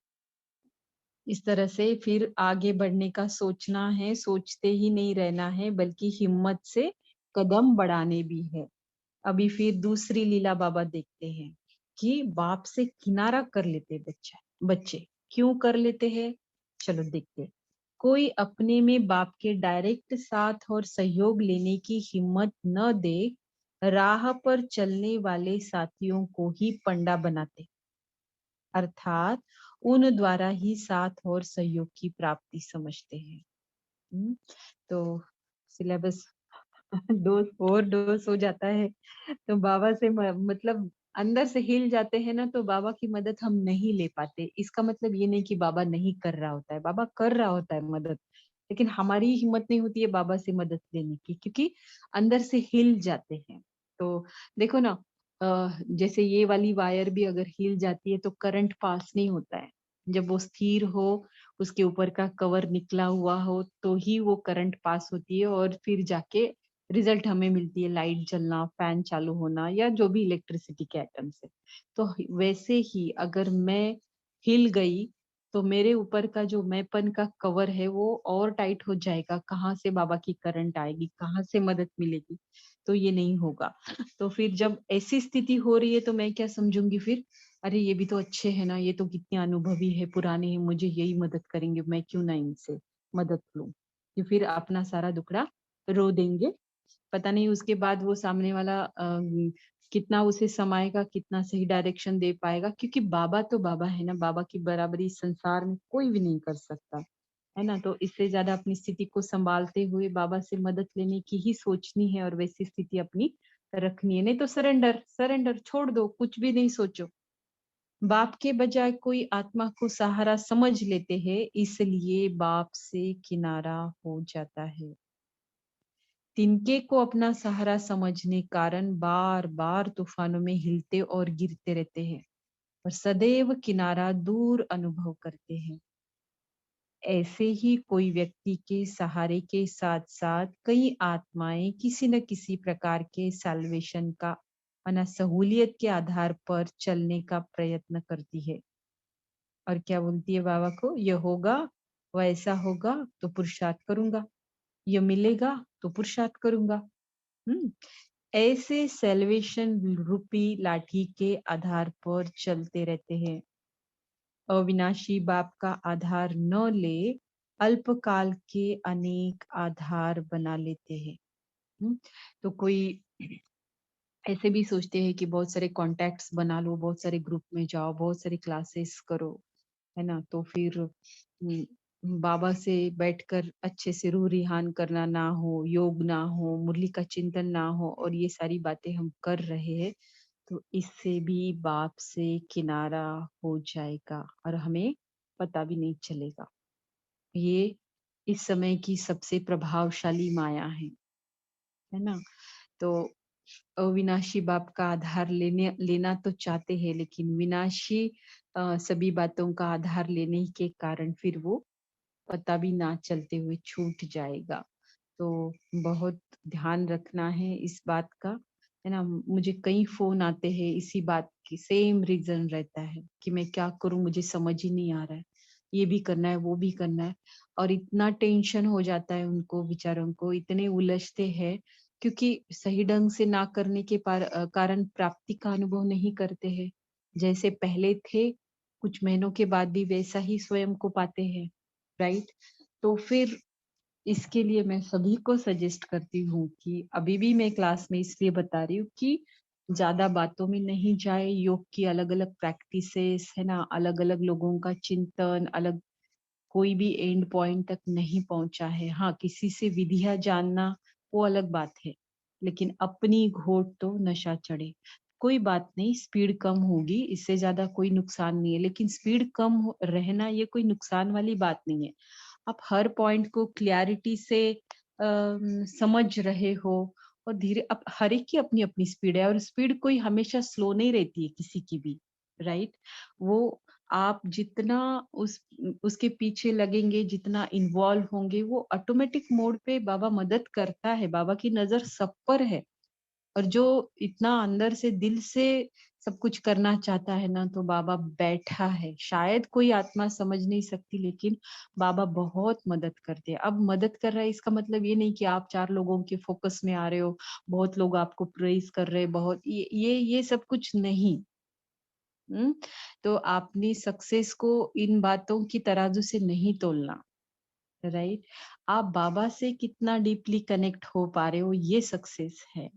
इस तरह से फिर आगे बढ़ने का सोचना है, सोचते ही नहीं रहना है, बल्कि हिम्मत से कदम बढ़ाने भी है। अभी फिर दूसरी लीला बाबा देखते हैं कि बाप से किनारा कर लेते बच्चा बच्चे। क्यों कर लेते हैं? चलो देखते हैं। कोई अपने में बाप के डायरेक्ट साथ और सहयोग लेने की हिम्मत न दे, राह पर चलने वाले साथियों को ही पंडा बनाते, अर्थात उन द्वारा ही साथ और सहयोग की प्राप्ति समझते हैं। हम्म, तो सिलेबस डोज और डोज हो जाता है। तो बाबा से मतलब अंदर से हिल जाते हैं ना, तो बाबा की मदद हम नहीं ले पाते। इसका मतलब ये नहीं कि बाबा नहीं कर रहा होता है, बाबा कर रहा होता है मदद, लेकिन हमारी हिम्मत नहीं होती है बाबा से मदद लेने की, क्योंकि अंदर से हिल जाते हैं। तो देखो ना, जैसे ये वाली वायर भी अगर हिल जाती है तो करंट पास नहीं होता है। जब वो स्थिर हो, उसके ऊपर का कवर निकला हुआ हो, तो ही वो करंट पास होती है और फिर जाके रिजल्ट हमें मिलती है, लाइट जलना, फैन चालू होना, या जो भी इलेक्ट्रिसिटी के आइटम्स है। तो वैसे ही अगर मैं हिल गई, तो मेरे ऊपर का जो मैंपन का कवर है वो और टाइट हो जाएगा। कहाँ से बाबा की करंट आएगी, कहाँ से मदद मिलेगी? तो ये नहीं होगा। तो फिर जब ऐसी स्थिति हो रही है तो मैं क्या समझूंगी फिर? अरे ये भी तो अच्छे है ना, ये तो कितने अनुभवी है, पुराने हैं, मुझे यही मदद करेंगे, मैं क्यों ना इनसे मदद लूं? कि फिर अपना सारा दुखड़ा रो देंगे। पता नहीं उसके बाद वो सामने वाला कितना उसे समाएगा, कितना सही डायरेक्शन दे पाएगा, क्योंकि बाबा तो बाबा है ना, बाबा की बराबरी इस संसार में कोई भी नहीं कर सकता, है ना? तो इससे ज्यादा अपनी स्थिति को संभालते हुए बाबा से मदद लेने की ही सोचनी है, और वैसी स्थिति अपनी रखनी है। नहीं तो सरेंडर सरेंडर छोड़ दो, कुछ भी नहीं सोचो। बाप के बजाय कोई आत्मा को सहारा समझ लेते हैं, इसलिए बाप से किनारा हो जाता है। तिनके को अपना सहारा समझने कारण बार बार तूफानों में हिलते और गिरते रहते हैं, और सदैव किनारा दूर अनुभव करते हैं। ऐसे ही कोई व्यक्ति के सहारे के साथ साथ कई आत्माएं किसी न किसी प्रकार के साल्वेशन का माना सहूलियत के आधार पर चलने का प्रयत्न करती है। और क्या बोलती है बाबा को? यह होगा, वैसा होगा तो पुरुषार्थ करूंगा, यह मिलेगा तो पुरुषार्थ करूंगा। हम्म ऐसे सेल्वेशन रूपी लाठी के आधार पर चलते रहते हैं। अविनाशी बाप का आधार न ले, अल्पकाल के अनेक आधार बना लेते हैं। हम्म, तो कोई ऐसे भी सोचते हैं कि बहुत सारे कॉन्टैक्ट्स बना लो, बहुत सारे ग्रुप में जाओ, बहुत सारी क्लासेस करो, है ना? तो फिर बाबा से बैठकर अच्छे से रूह रिहान करना ना हो, योग ना हो, मुरली का चिंतन ना हो, और ये सारी बातें हम कर रहे हैं, तो इससे भी बाप से किनारा हो जाएगा और हमें पता भी नहीं चलेगा। ये इस समय की सबसे प्रभावशाली माया है ना? तो अविनाशी बाप का आधार लेना तो चाहते हैं, लेकिन विनाशी सभी बातों का आधार लेने के कारण फिर वो पता भी ना चलते हुए छूट जाएगा। तो बहुत ध्यान रखना है इस बात का, है ना? मुझे कई फोन आते हैं इसी बात की, सेम रीजन रहता है कि मैं क्या करूं, मुझे समझ ही नहीं आ रहा है, ये भी करना है, वो भी करना है, और इतना टेंशन हो जाता है उनको, बेचारों को इतने उलझते हैं, क्योंकि सही ढंग से ना करने के कारण प्राप्ति का अनुभव नहीं करते हैं। जैसे पहले थे, कुछ महीनों के बाद भी वैसा ही स्वयं को पाते हैं, राइट? तो फिर इसके लिए मैं सभी को सजेस्ट करती हूँ कि अभी भी मैं क्लास में इसलिए बता रही हूँ कि ज्यादा बातों में नहीं जाए। योग की अलग अलग प्रैक्टिसेस है ना, अलग अलग लोगों का चिंतन अलग, कोई भी एंड पॉइंट तक नहीं पहुंचा है। हाँ, किसी से विधिया जानना वो अलग बात है, लेकिन अपनी घोट तो नशा चढ़े। कोई बात नहीं, स्पीड कम होगी, इससे ज्यादा कोई नुकसान नहीं है, लेकिन स्पीड कम रहना ये कोई नुकसान वाली बात नहीं है। आप हर पॉइंट को क्लैरिटी से समझ रहे हो, और धीरे, अब हर एक की अपनी अपनी स्पीड है, और स्पीड कोई हमेशा स्लो नहीं रहती है किसी की भी, राइट। वो आप जितना उस उसके पीछे लगेंगे, जितना इन्वॉल्व होंगे, वो ऑटोमेटिक मोड पे बाबा मदद करता है। बाबा की नजर सब पर है, और जो इतना अंदर से दिल से सब कुछ करना चाहता है ना, तो बाबा बैठा है। शायद कोई आत्मा समझ नहीं सकती, लेकिन बाबा बहुत मदद करते हैं। अब मदद कर रहा है इसका मतलब ये नहीं कि आप 4 लोगों के फोकस में आ रहे हो, बहुत लोग आपको प्रेज कर रहे हैं, बहुत ये सब कुछ नहीं। हम्म। तो अपनी सक्सेस को इन बातों की तराजू से नहीं तोलना, राइट। आप बाबा से कितना डीपली कनेक्ट हो पा रहे हो, ये सक्सेस है।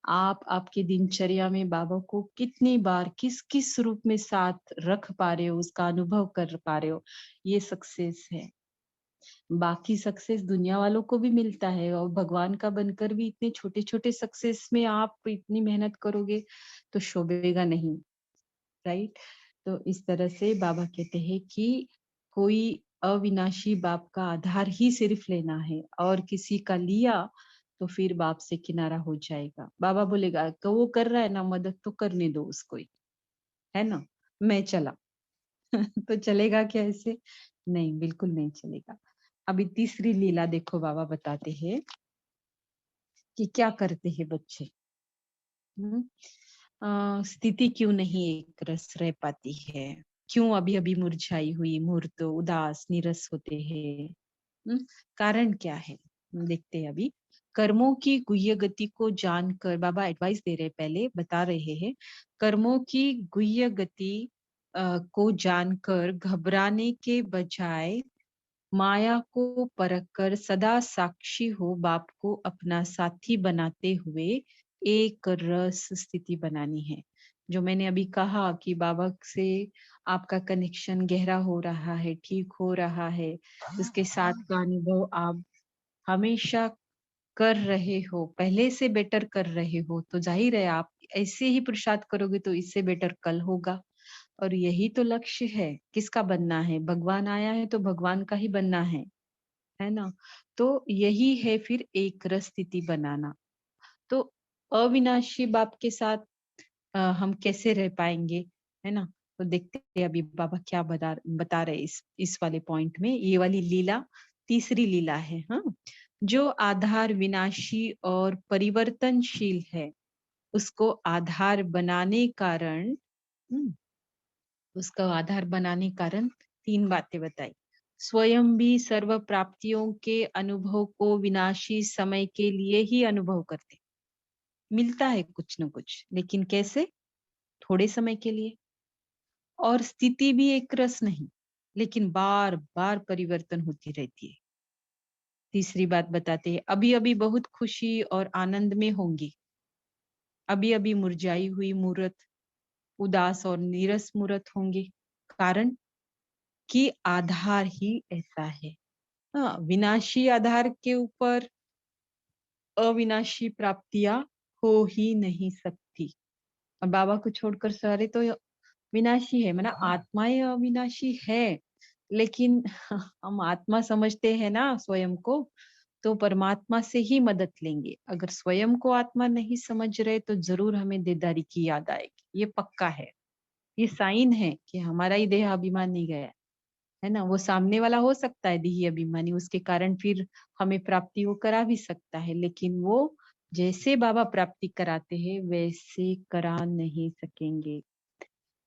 आप आपके दिनचर्या में बाबा को कितनी बार किस किस रूप में साथ रख पा रहे हो, उसका अनुभव कर पा रहे हो, ये सक्सेस है। बाकी सक्सेस दुनिया वालों को भी मिलता है, और भगवान का बनकर भी इतने छोटे छोटे सक्सेस में आप इतनी मेहनत करोगे तो शोभेगा नहीं, राइट। तो इस तरह से बाबा कहते हैं कि कोई अविनाशी बाप का आधार ही सिर्फ लेना है, और किसी का लिया तो फिर बाप से किनारा हो जाएगा। बाबा बोलेगा कि वो कर रहा है ना मदद, तो करने दो उसको ही, है ना, मैं चला। तो चलेगा क्या ऐसे? नहीं, बिल्कुल नहीं चलेगा। अभी तीसरी लीला देखो, बाबा बताते हैं कि क्या करते हैं बच्चे। हम्म। स्थिति क्यों नहीं एक रस रह पाती है, क्यों अभी अभी मुरझाई हुई मूर्त उदास निरस होते हैं। हम्म, कारण क्या है, देखते हैं अभी। कर्मों की गुह्य गति को जानकर बाबा एडवाइस दे रहे, पहले बता रहे हैं, कर्मों की गुह्य गति को जानकर घबराने के बजाय माया को परखकर सदा साक्षी हो बाप को अपना साथी बनाते हुए एक रस स्थिति बनानी है। जो मैंने अभी कहा कि बाबा से आपका कनेक्शन गहरा हो रहा है, ठीक हो रहा है, उसके साथ का अनुभव आप हमेशा कर रहे हो, पहले से बेटर कर रहे हो, तो जाहिर है आप ऐसे ही पुरुषार्थ करोगे तो इससे बेटर कल होगा। और यही तो लक्ष्य है, किसका बनना है? भगवान आया है तो भगवान का ही बनना है ना। तो यही है फिर एक रस स्थिति बनाना। तो अविनाशी बाप के साथ हम कैसे रह पाएंगे, है ना। तो देखते हैं अभी बाबा क्या बता रहे इस वाले पॉइंट में। ये वाली लीला तीसरी लीला है। हाँ, जो आधार विनाशी और परिवर्तनशील है, उसको आधार बनाने कारण, हम्म, उसका आधार बनाने कारण तीन बातें बताई। स्वयं भी सर्व प्राप्तियों के अनुभव को विनाशी समय के लिए ही अनुभव करते, मिलता है कुछ न कुछ, लेकिन कैसे? थोड़े समय के लिए। और स्थिति भी एक रस नहीं, लेकिन बार बार परिवर्तन होती रहती है। तीसरी बात बताते हैं, अभी अभी बहुत खुशी और आनंद में होंगी, अभी अभी मुरझाई हुई मूर्त उदास और नीरस मूर्त होंगे। कारण कि आधार ही ऐसा है। हाँ, विनाशी आधार के ऊपर अविनाशी प्राप्तियां हो ही नहीं सकती। और बाबा को छोड़कर सारे तो विनाशी है, मतलब आत्माएं अविनाशी है, लेकिन हम आत्मा समझते हैं ना स्वयं को, तो परमात्मा से ही मदद लेंगे। अगर स्वयं को आत्मा नहीं समझ रहे तो जरूर हमें देदारी की याद आएगी, ये पक्का है। ये साइन है कि हमारा ही देह अभिमान नहीं गया है ना। वो सामने वाला हो सकता है देही अभिमानी, उसके कारण फिर हमें प्राप्ति वो करा भी सकता है, लेकिन वो जैसे बाबा प्राप्ति कराते हैं वैसे करा नहीं सकेंगे।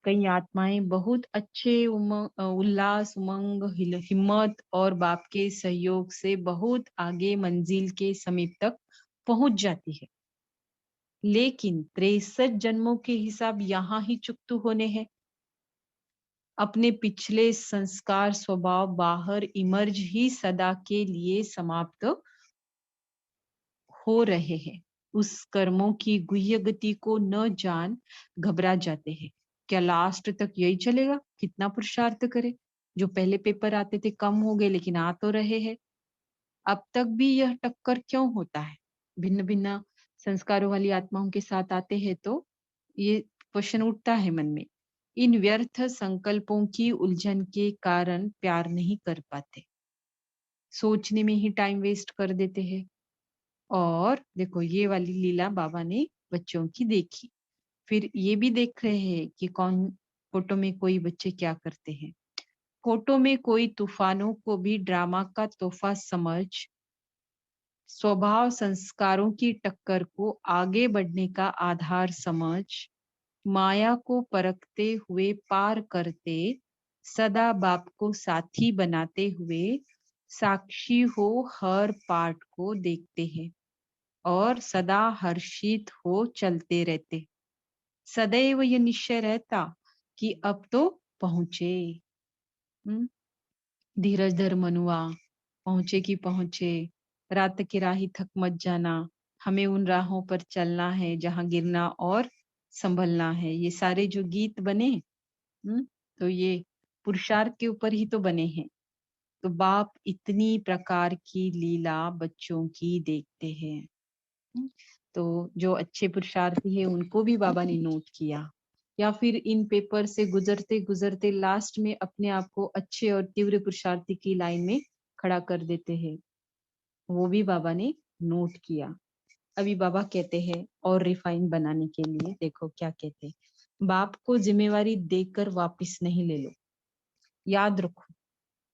कई आत्माएं बहुत अच्छे उल्लास उमंग हिम्मत और बाप के सहयोग से बहुत आगे मंजिल के समीप तक पहुंच जाती है, लेकिन 63 जन्मों के हिसाब यहाँ ही चुकतू होने हैं। अपने पिछले संस्कार स्वभाव बाहर इमर्ज ही सदा के लिए समाप्त हो रहे हैं। उस कर्मों की गुह्य गति को न जान घबरा जाते हैं। क्या लास्ट तक यही चलेगा? कितना पुरुषार्थ करे? जो पहले पेपर आते थे कम हो गए, लेकिन आ तो रहे हैं। अब तक भी यह टक्कर क्यों होता है? भिन्न भिन्न संस्कारों वाली आत्माओं के साथ आते हैं तो ये क्वेश्चन उठता है मन में। इन व्यर्थ संकल्पों की उलझन के कारण प्यार नहीं कर पाते, सोचने में ही टाइम वेस्ट कर देते हैं। और देखो ये वाली लीला बाबा ने बच्चों की देखी। फिर ये भी देख रहे हैं कि कौन फोटो में कोई बच्चे क्या करते हैं। फोटो में कोई तूफानों को भी ड्रामा का तोहफा समझ स्वभाव संस्कारों की टक्कर को आगे बढ़ने का आधार समझ माया को परखते हुए पार करते सदा बाप को साथी बनाते हुए साक्षी हो हर पाठ को देखते हैं और सदा हर्षित हो चलते रहते। सदैव ये निश्चय रहता कि अब तो पहुंचे। हम्म, धीरज धर मनुआ, पहुंचे कि पहुंचे, रात की राही थक मत जाना, हमें उन राहों पर चलना है जहां गिरना और संभलना है। ये सारे जो गीत बने, तो ये पुरुषार्थ के ऊपर ही तो बने हैं। तो बाप इतनी प्रकार की लीला बच्चों की देखते हैं। हम्म, तो जो अच्छे पुरुषार्थी है उनको भी बाबा ने नोट किया, या फिर इन पेपर से गुजरते गुजरते लास्ट में अपने आप को अच्छे और तीव्र पुरुषार्थी की लाइन में खड़ा कर देते हैं, वो भी बाबा ने नोट किया। अभी बाबा कहते हैं और रिफाइन बनाने के लिए, देखो क्या कहते हैं। बाप को जिम्मेवारी देकर वापस नहीं ले लो, याद रखो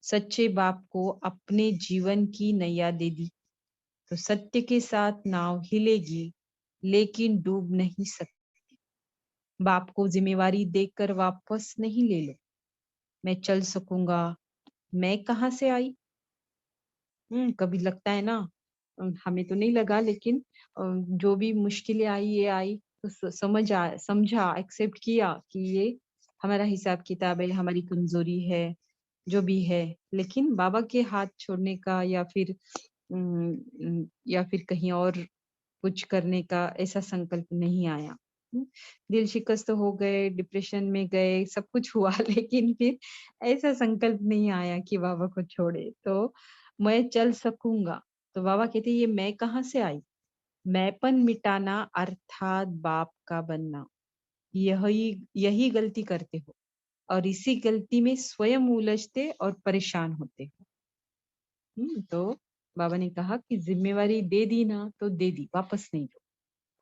सच्चे बाप को अपने जीवन की नैया दे दी तो सत्य के साथ नाव हिलेगी लेकिन डूब नहीं सकती। बाप को जिम्मेवारी देकर वापस नहीं ले लो, मैं चल सकूंगा, मैं कहाँ से आई। कभी लगता है ना, हमें तो नहीं लगा, लेकिन जो भी मुश्किलें आई ये आई तो समझा, एक्सेप्ट किया कि ये हमारा हिसाब किताब है, हमारी कमजोरी है, जो भी है। लेकिन बाबा के हाथ छोड़ने का या फिर कहीं और कुछ करने का ऐसा संकल्प नहीं आया। दिल शिकस्त हो गए, डिप्रेशन में गए, सब कुछ हुआ लेकिन फिर ऐसा संकल्प नहीं आया कि बाबा को छोड़े। तो मैं चल सकूंगा, तो बाबा कहते ये मैं कहाँ से आई। मैंपन मिटाना अर्थात बाप का बनना, यही यही गलती करते हो और इसी गलती में स्वयं उलझते और परेशान होते हो। तो बाबा ने कहा कि जिम्मेवारी दे दी ना तो दे दी, वापस नहीं लो।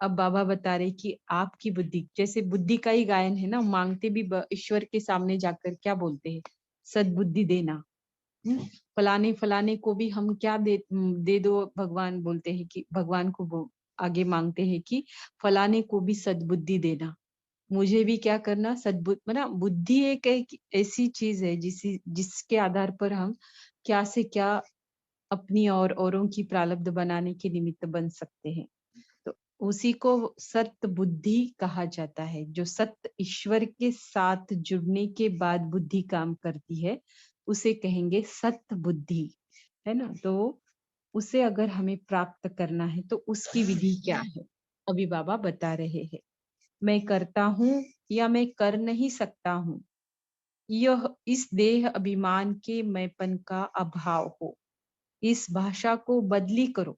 अब बाबा बता रहे कि आपकी बुद्धि, जैसे बुद्धि का ही गायन है ना, मांगते भी ईश्वर के सामने जाकर क्या बोलते हैं, सद्बुद्धि देना। फलाने फलाने को भी हम क्या दे दो, भगवान बोलते हैं कि भगवान को आगे मांगते हैं कि फलाने को भी सद्बुद्धि देना, मुझे भी क्या करना, सद्बुद्धि। मतलब बुद्धि एक ऐसी चीज है जिसके आधार पर हम क्या से क्या अपनी और औरों की प्रारब्ध बनाने के निमित्त बन सकते हैं। तो उसी को सत्य बुद्धि कहा जाता है। जो सत्य ईश्वर के साथ जुड़ने के बाद बुद्धि काम करती है उसे कहेंगे सत्य बुद्धि, है ना। तो उसे अगर हमें प्राप्त करना है तो उसकी विधि क्या है, अभी बाबा बता रहे हैं। मैं करता हूँ या मैं कर नहीं सकता हूँ, यह इस देह अभिमान के मैंपन का अभाव हो। इस भाषा को बदली करो।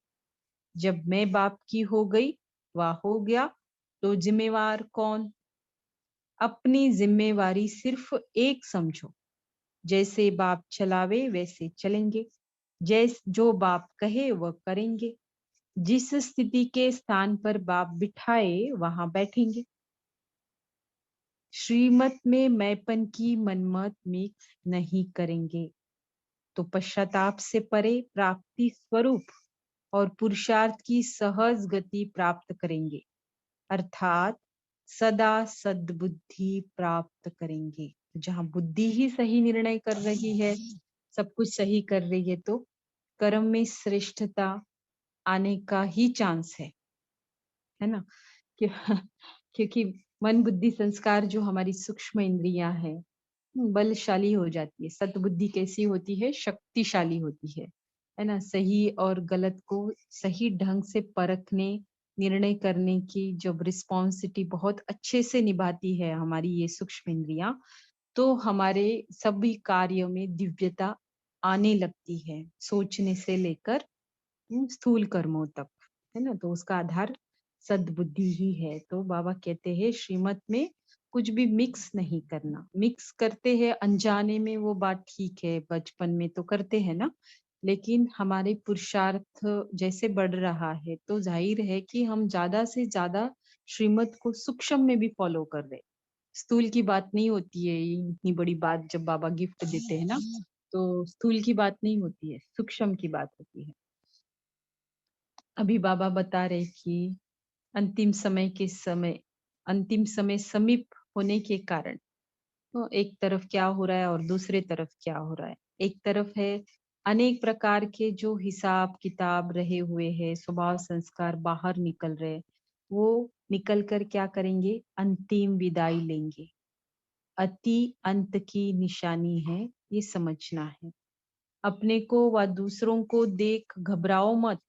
जब मैं बाप की हो गई व हो गया तो जिम्मेवार कौन। अपनी जिम्मेवारी सिर्फ एक समझो, जैसे बाप चलावे वैसे चलेंगे, जो बाप कहे वह करेंगे, जिस स्थिति के स्थान पर बाप बिठाए वहां बैठेंगे। श्रीमत में मैंपन की मनमत मिक्स नहीं करेंगे तो पश्चाताप से परे प्राप्ति स्वरूप और पुरुषार्थ की सहज गति प्राप्त करेंगे, अर्थात सदा सद्बुद्धि प्राप्त करेंगे। जहां बुद्धि ही सही निर्णय कर रही है, सब कुछ सही कर रही है, तो कर्म में श्रेष्ठता आने का ही चांस है ना। क्यों- क्योंकि मन बुद्धि संस्कार जो हमारी सूक्ष्म इंद्रियां है बलशाली हो जाती है। सद्बुद्धि कैसी होती है, शक्तिशाली होती है ना। सही और गलत को सही ढंग से परखने, निर्णय करने की जब रिस्पॉन्सिबिलिटी बहुत अच्छे से निभाती है हमारी ये सूक्ष्म इंद्रियां, तो हमारे सभी कार्यों में दिव्यता आने लगती है, सोचने से लेकर स्थूल कर्मों तक, है ना। तो उसका आधार सद्बुद्धि ही है। तो बाबा कहते हैं श्रीमत में कुछ भी मिक्स नहीं करना। मिक्स करते हैं अनजाने में, वो बात ठीक है, बचपन में तो करते हैं ना, लेकिन हमारे पुरुषार्थ जैसे बढ़ रहा है तो जाहिर है कि हम ज्यादा से ज्यादा श्रीमत को सूक्ष्म में भी फॉलो कर रहे हैं। स्थूल की बात नहीं होती है, इतनी बड़ी बात जब बाबा गिफ्ट देते हैं ना, तो स्थूल की बात नहीं होती है, सूक्ष्म की बात होती है। अभी बाबा बता रहे कि अंतिम समय समीप होने के कारण, तो एक तरफ क्या हो रहा है और दूसरे तरफ क्या हो रहा है। एक तरफ है अनेक प्रकार के जो हिसाब किताब रहे हुए हैं, स्वभाव संस्कार बाहर निकल रहे, वो निकल कर क्या करेंगे, अंतिम विदाई लेंगे। अति अंत की निशानी है, ये समझना है। अपने को व दूसरों को देख घबराओ मत,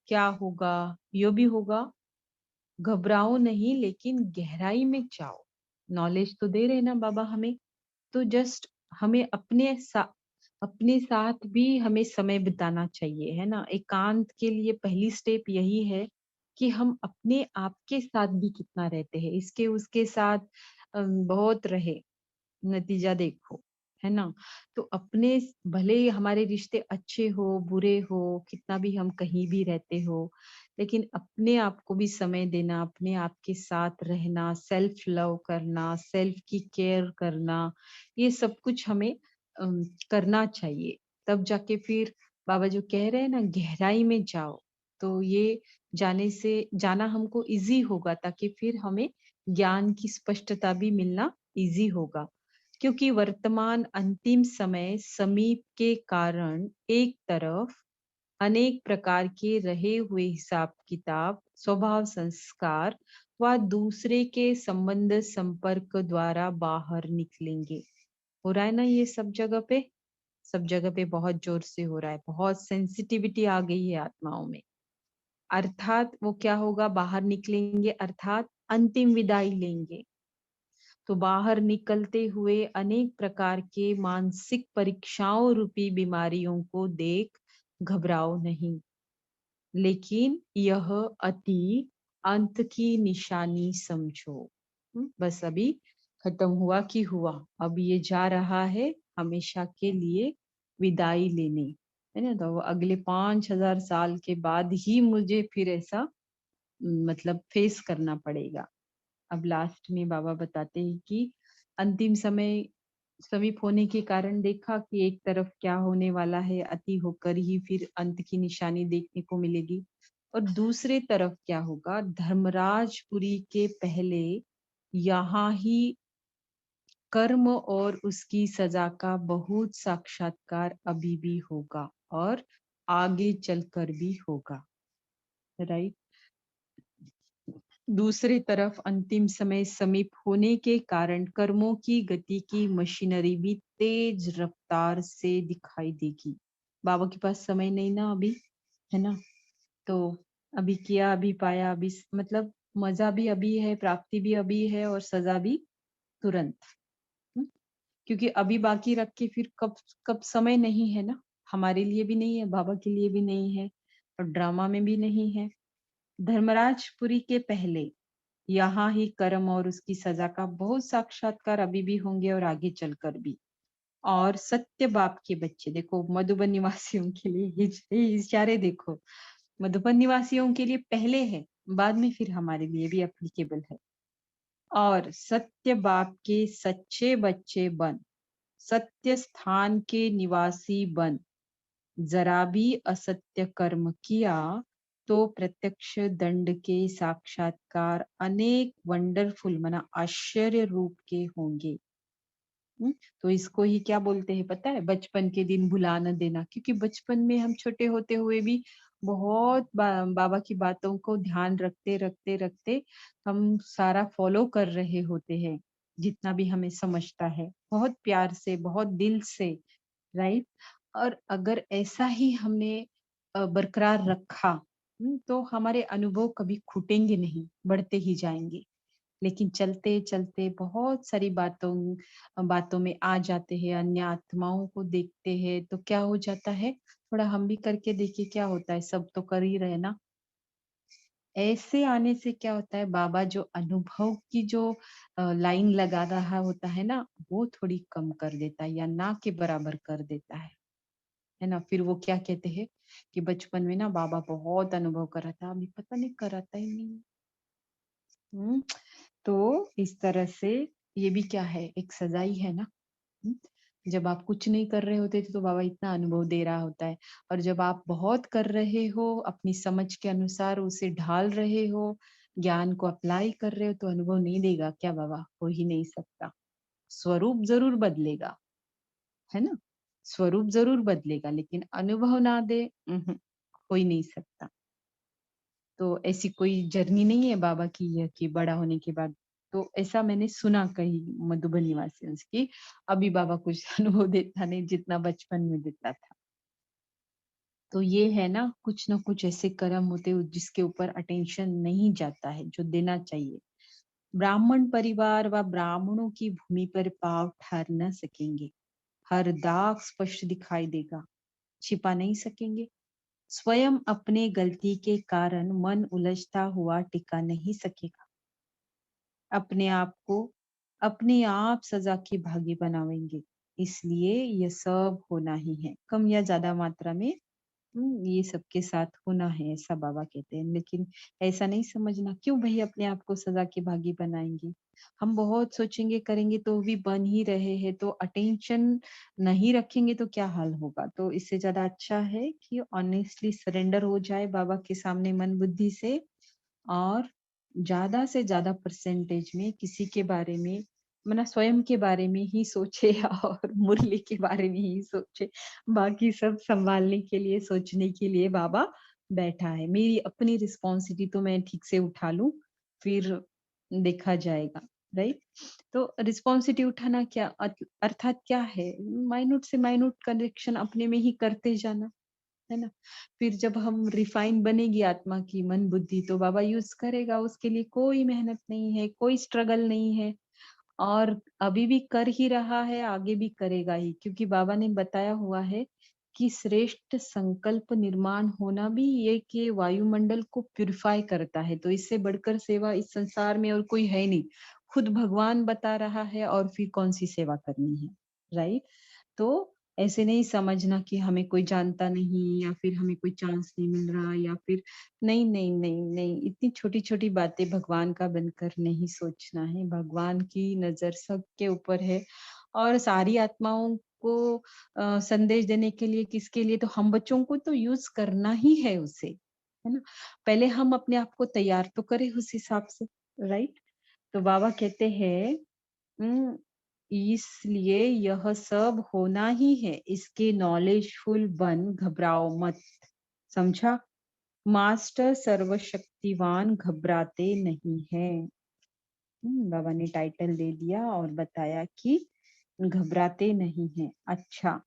क्या होगा यो भी होगा, घबराओ नहीं, लेकिन गहराई में जाओ। नॉलेज तो दे रहे ना बाबा हमें, तो जस्ट हमें अपने साथ भी हमें समय बिताना चाहिए, है ना। एकांत के लिए पहली स्टेप यही है कि हम अपने आप के साथ भी कितना रहते हैं, इसके उसके साथ बहुत रहे, नतीजा देखो, है ना। तो अपने भले ही हमारे रिश्ते अच्छे हो बुरे हो, कितना भी हम कहीं भी रहते हो, लेकिन अपने आप को भी समय देना, अपने आप के साथ रहना, सेल्फ लव करना, सेल्फ की केयर करना, ये सब कुछ हमें करना चाहिए। तब जाके फिर बाबा जो कह रहे हैं ना, गहराई में जाओ, तो ये जाना हमको इजी होगा, ताकि फिर हमें ज्ञान की स्पष्टता भी मिलना इजी होगा। क्योंकि वर्तमान अंतिम समय समीप के कारण एक तरफ अनेक प्रकार के रहे हुए हिसाब किताब, स्वभाव संस्कार व दूसरे के संबंध संपर्क द्वारा बाहर निकलेंगे। हो रहा है ना ये सब जगह पे, सब जगह पे बहुत जोर से हो रहा है, बहुत सेंसिटिविटी आ गई है आत्माओं में। अर्थात वो क्या होगा, बाहर निकलेंगे अर्थात अंतिम विदाई लेंगे। तो बाहर निकलते हुए अनेक प्रकार के मानसिक परीक्षाओं रूपी बीमारियों को देख घबराओ नहीं, लेकिन यह अति अंत की निशानी समझो। बस अभी खत्म हुआ कि हुआ, अब ये जा रहा है हमेशा के लिए विदाई लेने, है ना। तो अगले 5,000 साल के बाद ही मुझे फिर ऐसा मतलब फेस करना पड़ेगा। अब लास्ट में बाबा बताते हैं कि अंतिम समय समीप होने के कारण देखा कि एक तरफ क्या होने वाला है, अति होकर ही फिर अंत की निशानी देखने को मिलेगी, और दूसरे तरफ क्या होगा, धर्मराजपुरी के पहले यहाँ ही कर्म और उसकी सजा का बहुत साक्षात्कार अभी भी होगा और आगे चलकर भी होगा, राइट। दूसरी तरफ अंतिम समय समीप होने के कारण कर्मों की गति की मशीनरी भी तेज रफ्तार से दिखाई देगी। बाबा के पास समय नहीं ना अभी, है ना। तो अभी किया अभी पाया, अभी मतलब मजा भी अभी है, प्राप्ति भी अभी है, और सजा भी तुरंत। हम्म? क्योंकि अभी बाकी रख के फिर कब कब समय नहीं है ना, हमारे लिए भी नहीं है, बाबा के लिए भी नहीं है, और ड्रामा में भी नहीं है। धर्मराजपुरी के पहले यहाँ ही कर्म और उसकी सजा का बहुत साक्षात्कार अभी भी होंगे और आगे चलकर भी। और सत्य बाप के बच्चे देखो, मधुबन निवासियों के लिए ये इशारे देखो, मधुबन निवासियों के लिए पहले है, बाद में फिर हमारे लिए भी एप्लीकेबल है। और सत्य बाप के सच्चे बच्चे बन, सत्य स्थान के निवासी बन, जरा भी असत्य कर्म किया तो प्रत्यक्ष दंड के साक्षात्कार अनेक वंडरफुल मना आश्चर्य रूप के होंगे। तो इसको ही क्या बोलते हैं पता है, बचपन के दिन भुला न देना। क्योंकि बचपन में हम छोटे होते हुए भी बहुत बाबा की बातों को ध्यान रखते रखते रखते हम सारा फॉलो कर रहे होते हैं, जितना भी हमें समझता है, बहुत प्यार से, बहुत दिल से, राइट। और अगर ऐसा ही हमने बरकरार रखा, तो हमारे अनुभव कभी छूटेंगे नहीं, बढ़ते ही जाएंगे। लेकिन चलते चलते बहुत सारी बातों बातों में आ जाते हैं, अन्य आत्माओं को देखते हैं, तो क्या हो जाता है, थोड़ा हम भी करके देखिए क्या होता है, सब तो कर ही रहे ना। ऐसे आने से क्या होता है, बाबा जो अनुभव की जो लाइन लगा रहा होता है ना, वो थोड़ी कम कर देता है या ना के बराबर कर देता है ना? फिर वो क्या कहते हैं कि बचपन में ना बाबा बहुत अनुभव कर रहा था, अभी पता नहीं कराता ही नहीं। हुँ, तो इस तरह से ये भी क्या है, एक सज़ा ही है ना। हुँ, जब आप कुछ नहीं कर रहे होते थे तो बाबा इतना अनुभव दे रहा होता है, और जब आप बहुत कर रहे हो, अपनी समझ के अनुसार उसे ढाल रहे हो, ज्ञान को अप्लाई कर रहे हो, तो अनुभव नहीं देगा क्या बाबा? हो ही नहीं सकता। स्वरूप ज़रूर बदलेगा, है ना? स्वरूप ज़रूर बदलेगा, लेकिन अनुभव ना दे, हो ही नहीं सकता। तो ऐसी कोई जर्नी नहीं है बाबा की यह कि बड़ा होने के बाद, तो ऐसा मैंने सुना कहीं मधुबन निवासियों से कि अभी बाबा कुछ अनुभव देता नहीं जितना बचपन में देता था। तो ये है ना कुछ ऐसे कर्म होते हैं जिसके ऊपर अटेंशन नहीं जाता है, जो देना चाहिए। ब्राह्मण परिवार व ब्राह्मणों की भूमि पर पाँव ठहर न सकेंगे। हर दाग स्पष्ट दिखाई देगा, छिपा नहीं सकेंगे। स्वयं अपने गलती के कारण मन उलझता हुआ टिका नहीं सकेगा। अपने आप को अपने आप सजा के भागी बनावेंगे। इसलिए ये सब होना ही है, कम या ज्यादा मात्रा में। ये सबके साथ होना है, ऐसा बाबा कहते हैं। लेकिन ऐसा नहीं समझना क्यों भाई अपने आप को सजा के भागी बनाएंगे। हम बहुत सोचेंगे करेंगे तो भी बन ही रहे हैं, तो अटेंशन नहीं रखेंगे तो क्या हाल होगा। तो इससे ज्यादा अच्छा है कि ऑनेस्टली सरेंडर हो जाए बाबा के सामने मन बुद्धि से, और ज्यादा से ज्यादा परसेंटेज में किसी के बारे में, मतलब स्वयं के बारे में ही सोचे और मुरली के बारे में ही सोचे। बाकी सब संभालने के लिए, सोचने के लिए बाबा बैठा है। मेरी अपनी रिस्पॉन्सिबिलिटी तो मैं ठीक से उठा लूं, फिर देखा जाएगा। राइट। तो रिस्पॉन्सिबिलिटी उठाना क्या अर्थात क्या है, माइन्यूट से माइन्यूट कनेक्शन अपने में ही करते जाना, है ना? फिर जब हम रिफाइन बनेगी आत्मा की मन बुद्धि, तो बाबा यूज करेगा, उसके लिए कोई मेहनत नहीं है, कोई स्ट्रगल नहीं है। और अभी भी कर ही रहा है, आगे भी करेगा ही, क्योंकि बाबा ने बताया हुआ है कि श्रेष्ठ संकल्प निर्माण होना भी ये कि वायुमंडल को प्यूरिफाई करता है। तो इससे बढ़कर सेवा इस संसार में और कोई है नहीं। खुद भगवान बता रहा है, और फिर कौन सी सेवा करनी है। राइट। तो ऐसे नहीं समझना कि हमें कोई जानता नहीं, या फिर हमें कोई चांस नहीं मिल रहा, या फिर नहीं नहीं नहीं नहीं, इतनी छोटी छोटी बातें भगवान का बनकर नहीं सोचना है। भगवान की नजर सबके ऊपर है, और सारी आत्माओं को संदेश देने के लिए, किसके लिए, तो हम बच्चों को तो यूज करना ही है उसे, है ना? पहले हम अपने आप को तैयार तो करें उस हिसाब से। राइट। तो बाबा कहते हैं, इसलिए यह सब होना ही है, इसके नॉलेजफुल बन, घबराओ मत। समझा? मास्टर सर्वशक्तिवान घबराते नहीं है। बाबा ने टाइटल दे दिया और बताया कि घबराते नहीं है। अच्छा,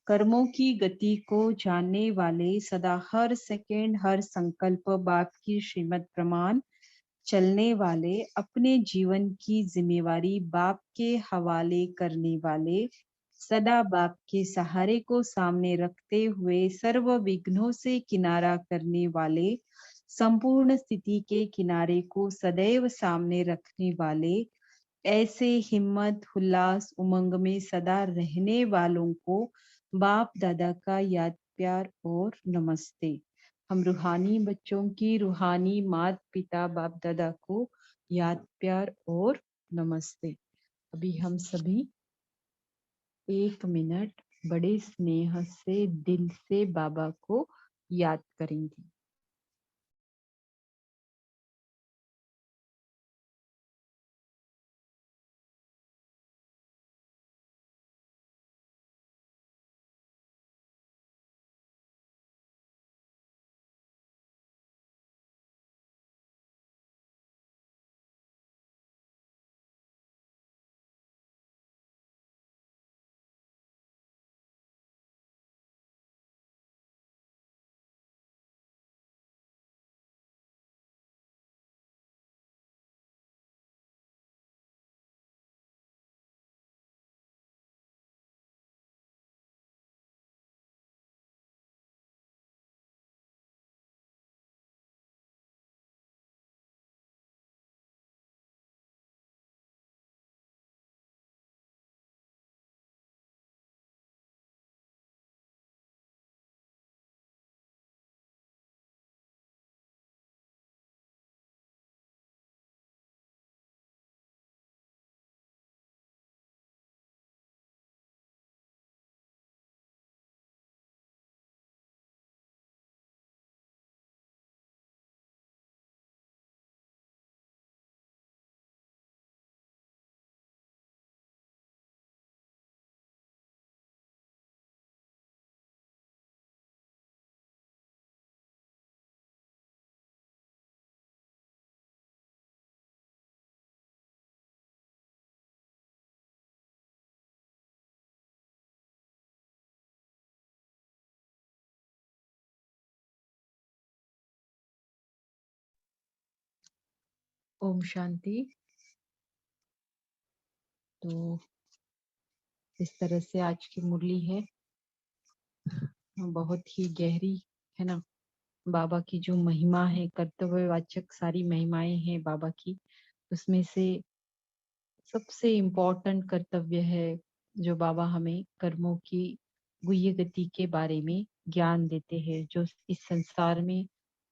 कर्मों की गति को जानने वाले, सदा हर सेकेंड हर संकल्प बाप की श्रीमत प्रमाण चलने वाले, अपने जीवन की जिम्मेवारी बाप के हवाले करने वाले, सदा बाप के सहारे को सामने रखते हुए सर्व विघ्नों से किनारा करने वाले, संपूर्ण स्थिति के किनारे को सदैव सामने रखने वाले, ऐसे हिम्मत उल्लास उमंग में सदा रहने वालों को बाप दादा का याद प्यार और नमस्ते। हम रूहानी बच्चों की रूहानी मात पिता बाप दादा को याद प्यार और नमस्ते। अभी हम सभी 1 मिनट बड़े स्नेह से दिल से बाबा को याद करेंगे। ओम शांति। तो इस तरह से आज की मुरली है, बहुत ही गहरी, है ना। बाबा की जो महिमा है, कर्तव्यवाचक सारी महिमाएं हैं बाबा की, उसमें से सबसे इम्पोर्टेंट कर्तव्य है जो बाबा हमें कर्मों की गुह्य गति के बारे में ज्ञान देते हैं, जो इस संसार में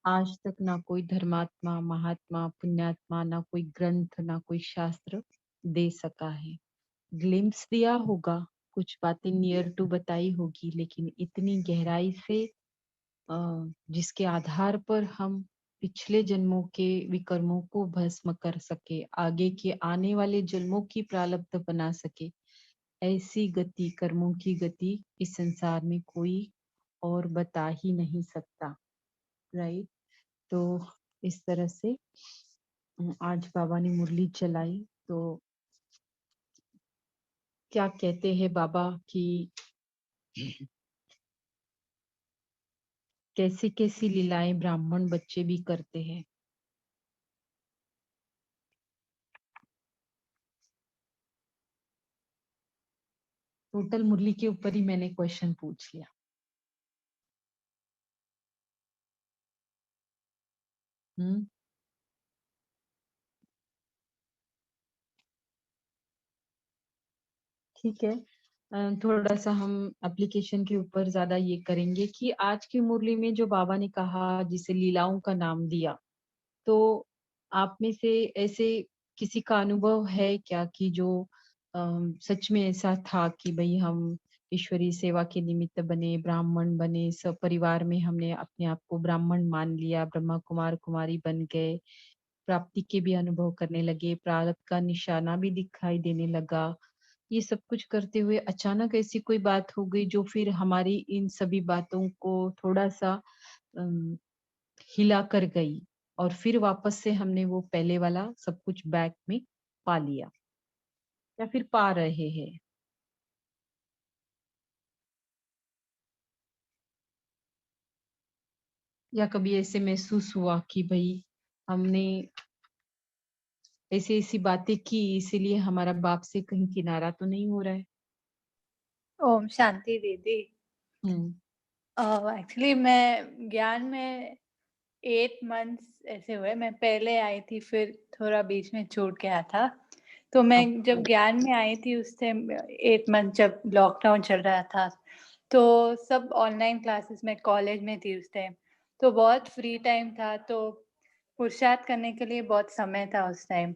आज तक ना कोई धर्मात्मा, महात्मा, पुण्यात्मा, ना कोई ग्रंथ, ना कोई शास्त्र दे सका है। ग्लिम्स दिया होगा, कुछ बातें नियर टू बताई होगी, लेकिन इतनी गहराई से जिसके आधार पर हम पिछले जन्मों के विकर्मों को भस्म कर सके, आगे के आने वाले जन्मों की प्रारब्ध बना सके, ऐसी गति, कर्मों की गति इस संसार में कोई और बता ही नहीं सकता। राइट। तो इस तरह से आज बाबा ने मुरली चलाई, तो क्या कहते हैं बाबा की कैसी कैसी लीलाएं ब्राह्मण बच्चे भी करते हैं। टोटल मुरली के ऊपर ही मैंने क्वेश्चन पूछ लिया। हम्म। ठीक है। थोड़ा सा हम एप्लीकेशन के ऊपर ज्यादा ये करेंगे कि आज की मुरली में जो बाबा ने कहा, जिसे लीलाओं का नाम दिया, तो आप में से ऐसे किसी का अनुभव है क्या कि जो सच में ऐसा था कि भाई हम ईश्वरीय सेवा के निमित्त बने, ब्राह्मण बने, सब परिवार में हमने अपने आप को ब्राह्मण मान लिया, ब्रह्मा कुमार कुमारी बन गए, प्राप्ति के भी अनुभव करने लगे, प्रारब्ध का निशाना भी दिखाई देने लगा। ये सब कुछ करते हुए अचानक ऐसी कोई बात हो गई जो फिर हमारी इन सभी बातों को थोड़ा सा अम, हिला कर गई, और फिर वापस से हमने वो पहले वाला सब कुछ बैक में पा लिया, या फिर पा रहे हैं। या कभी ऐसे महसूस हुआ कि भाई हमने ऐसी ऐसी बातें की, इसीलिए हमारा बाप से कहीं किनारा तो नहीं हो रहा है। ओम शांति दीदी। हम्म। एक्चुअली मैं ज्ञान में 8 मंथ्स ऐसे हुए। मैं पहले आई थी, फिर थोड़ा बीच में छूट गया था। तो मैं जब ज्ञान में आई थी उस टाइम 8 मंथ जब लॉकडाउन चल रहा था, तो सब ऑनलाइन क्लासेस में कॉलेज में थी उस टाइम। तो बहुत फ्री टाइम था, तो पुरुषार्थ करने के लिए बहुत समय था उस टाइम।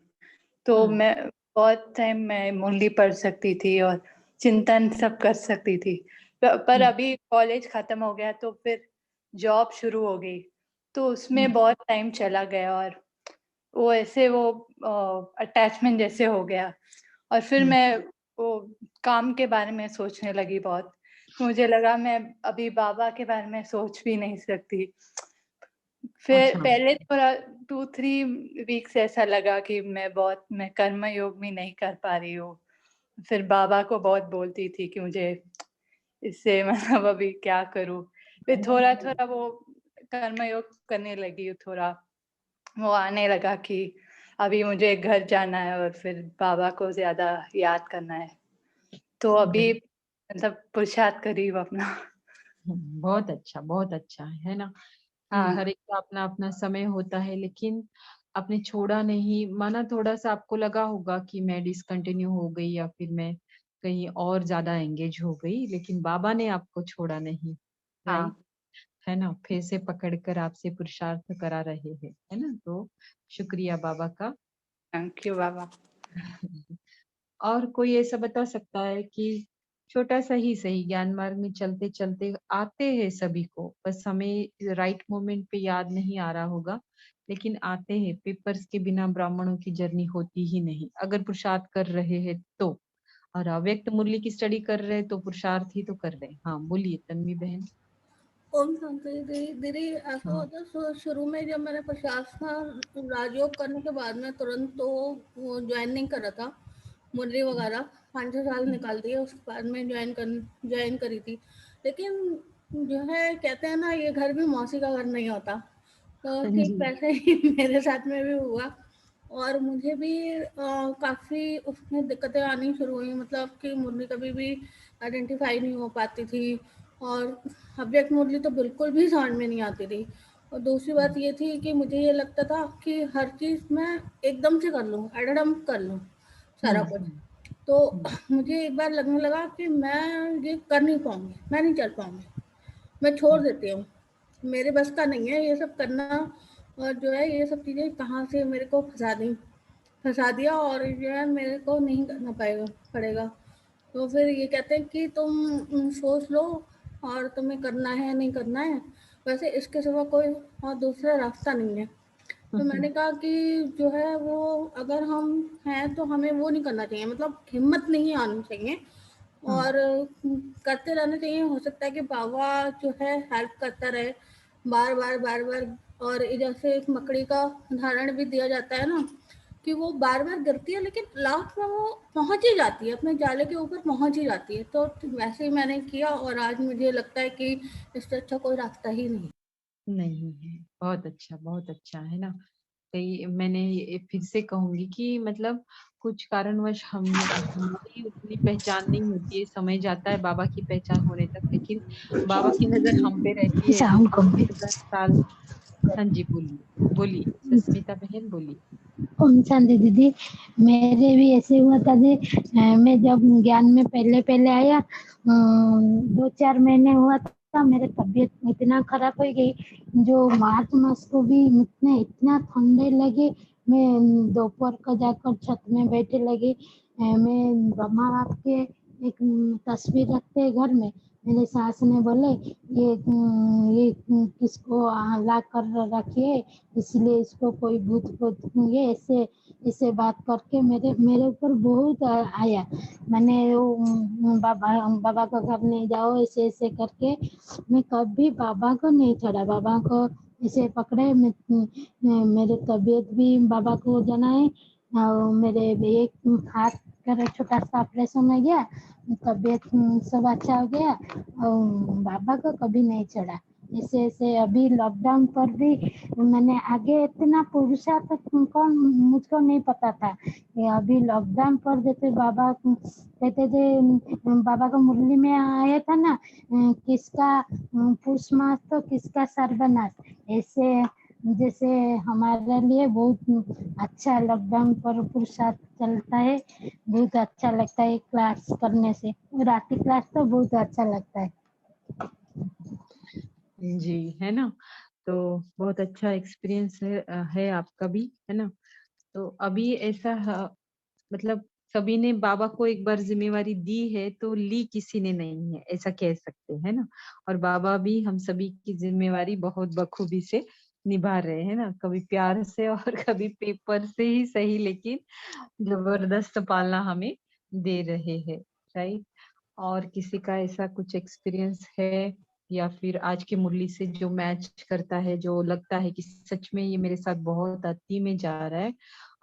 तो मैं बहुत टाइम मैं मुरली पढ़ सकती थी और चिंतन सब कर सकती थी। पर अभी कॉलेज खत्म हो गया तो फिर जॉब शुरू हो गई, तो उसमें बहुत टाइम चला गया और वो ऐसे वो अटैचमेंट जैसे हो गया। और फिर मैं वो काम के बारे में सोचने लगी बहुत। मुझे लगा मैं अभी बाबा के बारे में सोच भी नहीं सकती। फिर अच्छा। पहले थोड़ा 2-3 वीक्स ऐसा लगा कि मैं कर्म योग भी नहीं कर पा रही हूँ। फिर बाबा को बहुत बोलती थी कि मुझे इससे मतलब अभी क्या करूँ? फिर थोड़ा-थोड़ा वो कर्म योग करने लगी हूँ थोड़ा। वो आने लगा कि अभी मुझे घर जाना है और फिर बाबा को ज़्यादा याद करना है। तो अभी मतलब पुरुषार्थ कर रही हूँ अपना। बहुत अच्छा, बहुत अच्छा है ना। हाँ, हुँ। हर एक का अपना अपना समय होता है, लेकिन आपने छोड़ा नहीं। माना थोड़ा सा आपको लगा होगा कि मैं डिसकंटिन्यू हो गई या फिर मैं कहीं और ज्यादा एंगेज हो गई, लेकिन बाबा ने आपको छोड़ा नहीं। हाँ, राइट। है ना, फिर से पकड़कर आपसे पुरुषार्थ करा रहे हैं, है ना। तो शुक्रिया बाबा का। थैंक यू बाबा। और कोई ऐसा बता सकता है कि छोटा सा ही सही, ज्ञान मार्ग में चलते चलते आते हैं सभी को, बस हमें राइट मोमेंट पे याद नहीं आ रहा होगा, लेकिन आते हैं। पेपर्स के बिना ब्राह्मणों की जर्नी होती ही नहीं, अगर पुरुषार्थ कर रहे हैं तो। और अव्यक्त मुरली की स्टडी कर रहे हैं तो पुरुषार्थ ही तो कर रहे हैं। हाँ, बोलिए तन्वी बहन। ओम शांति दीदी। दीदी ऐसा होता शुरू में जब मैंने प्रशासना राजयोग करने के बाद में तुरंत तो वो ज्वाइन नहीं कर रहा था, मुरली वगैरह 5-6 साल निकाल दिए, उसके बाद में ज्वाइन करी थी। लेकिन जो है कहते हैं ना, ये घर भी मौसी का घर नहीं होता। तो हाँ ठीक जी। वैसे ही मेरे साथ में भी हुआ और मुझे भी काफ़ी उसमें दिक्कतें आनी शुरू हुई, मतलब कि मुरली कभी भी आइडेंटिफाई नहीं हो पाती थी और अव्यक्त मुरली तो बिल्कुल भी समझ में नहीं आती थी। और दूसरी बात ये थी कि मुझे ये लगता था कि हर चीज़ मैं एकदम से कर लूँ, एडम कर लूँ सारा कुछ। तो मुझे एक बार लगने लगा कि मैं ये कर नहीं पाऊँगी, मैं नहीं चल पाऊँगी, मैं छोड़ देती हूँ, मेरे बस का नहीं है ये सब करना। और जो है ये सब चीज़ें कहाँ से मेरे को फंसा दिया और जो है मेरे को नहीं करना पड़ेगा। तो फिर ये कहते हैं कि तुम सोच लो और तुम्हें करना है नहीं करना है, वैसे इसके सिवा कोई और दूसरा रास्ता नहीं है। तो मैंने कहा कि जो है वो अगर हम हैं तो हमें वो नहीं करना चाहिए, मतलब हिम्मत नहीं आनी चाहिए और करते रहना चाहिए। हो सकता है कि बाबा जो है हेल्प करता रहे बार बार बार बार। और जैसे एक मकड़ी का उदाहरण भी दिया जाता है ना कि वो बार बार गिरती है लेकिन लास्ट में वो पहुंच ही जाती है, अपने जाले के ऊपर पहुंच ही जाती है। तो वैसे ही मैंने किया और आज मुझे लगता है कि इससे अच्छा कोई रास्ता ही नहीं। नहीं है। बहुत अच्छा है ना। कई मैंने ये फिर से कहूंगी कि मतलब कुछ कारणवश हमारी उतनी पहचान नहीं होती है, समय जाता है बाबा की पहचान होने तक, लेकिन बाबा की नजर हम पे रहती है साउंड कम है। 10,000 साल। हाँ जी, बोलिए बोलिए सस्मिता बहन बोलिए। ओम शांति दीदी, मेरे भी ऐसे हुआ था जी। मैं जब ज्ञान में पहले पहले आया 2-4 महीने हुआ था, मेरे तबीयत इतना खराब हो गई, जो मार्च मास को भी इतना ठंडे लगे। मैं दोपहर को जाकर छत में बैठे लगी। मैं ब्रह्मा बाप के एक तस्वीर रखते हैं घर में। मेरे सास ने बोले ये किसको ला कर रखिए, इसलिए इसको कोई भूत भूत ये ऐसे ऐसे बात करके मेरे मेरे ऊपर बहुत आया। मैंने वो बाबा को घर नहीं जाओ ऐसे ऐसे करके मैं कभी बाबा को नहीं छोड़ा। बाबा को ऐसे पकड़े मेरे तबीयत भी बाबा को जनाए और मेरे एक हाथ का छोटा सा ऑपरेशन हो गया, तबीयत सब अच्छा हो गया और बाबा को कभी नहीं छोड़ा। ऐसे ऐसे अभी लॉकडाउन पर भी मैंने आगे इतना पुरुषार्थ कौन मुझको नहीं पता था। ये अभी लॉकडाउन पर जैसे बाबा कहते थे, बाबा का मुरली में आया था ना, किसका पुष मास तो किसका सर्वनाश, ऐसे जैसे हमारे लिए बहुत अच्छा लॉकडाउन पर पुरुषार्थ चलता है। बहुत अच्छा लगता है क्लास करने से, रात की क्लास तो बहुत अच्छा लगता है। जी, है ना। तो बहुत अच्छा एक्सपीरियंस है आपका भी, है ना। तो अभी ऐसा मतलब सभी ने बाबा को एक बार जिम्मेवारी दी है तो ली किसी ने नहीं है, ऐसा कह सकते हैं ना। और बाबा भी हम सभी की जिम्मेवारी बहुत बखूबी से निभा रहे हैं ना, कभी प्यार से और कभी पेपर से ही सही, लेकिन जबरदस्त पालना हमें दे रहे हैं, राइट। और किसी का ऐसा कुछ एक्सपीरियंस है या फिर आज की मुरली से जो मैच करता है, जो लगता है कि सच में ये मेरे साथ बहुत अति में जा रहा है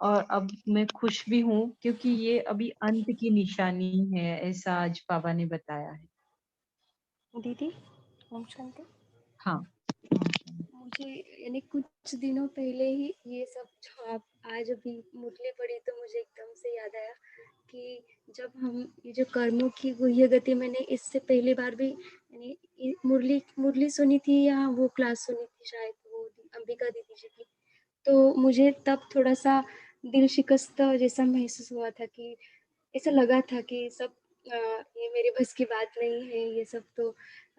और अब मैं खुश भी हूँ क्योंकि ये अभी अंत की निशानी है, ऐसा आज बाबा ने बताया है। दीदी ओम शांति। हाँ। मुझे यानी कुछ दिनों पहले ही ये सब जो आप आज अभी मुरली पड़ी तो मुझे एकदम से याद आया कि जब हम ये जो कर्मों की गुह्य गति, मैंने इससे पहली बार भी यानी मुरली मुरली सुनी थी या वो क्लास सुनी थी शायद वो अंबिका दीदी जी की। तो मुझे तब थोड़ा सा दिल शिकस्त जैसा महसूस हुआ था कि ऐसा लगा था कि सब ये मेरे बस की बात नहीं है, ये सब तो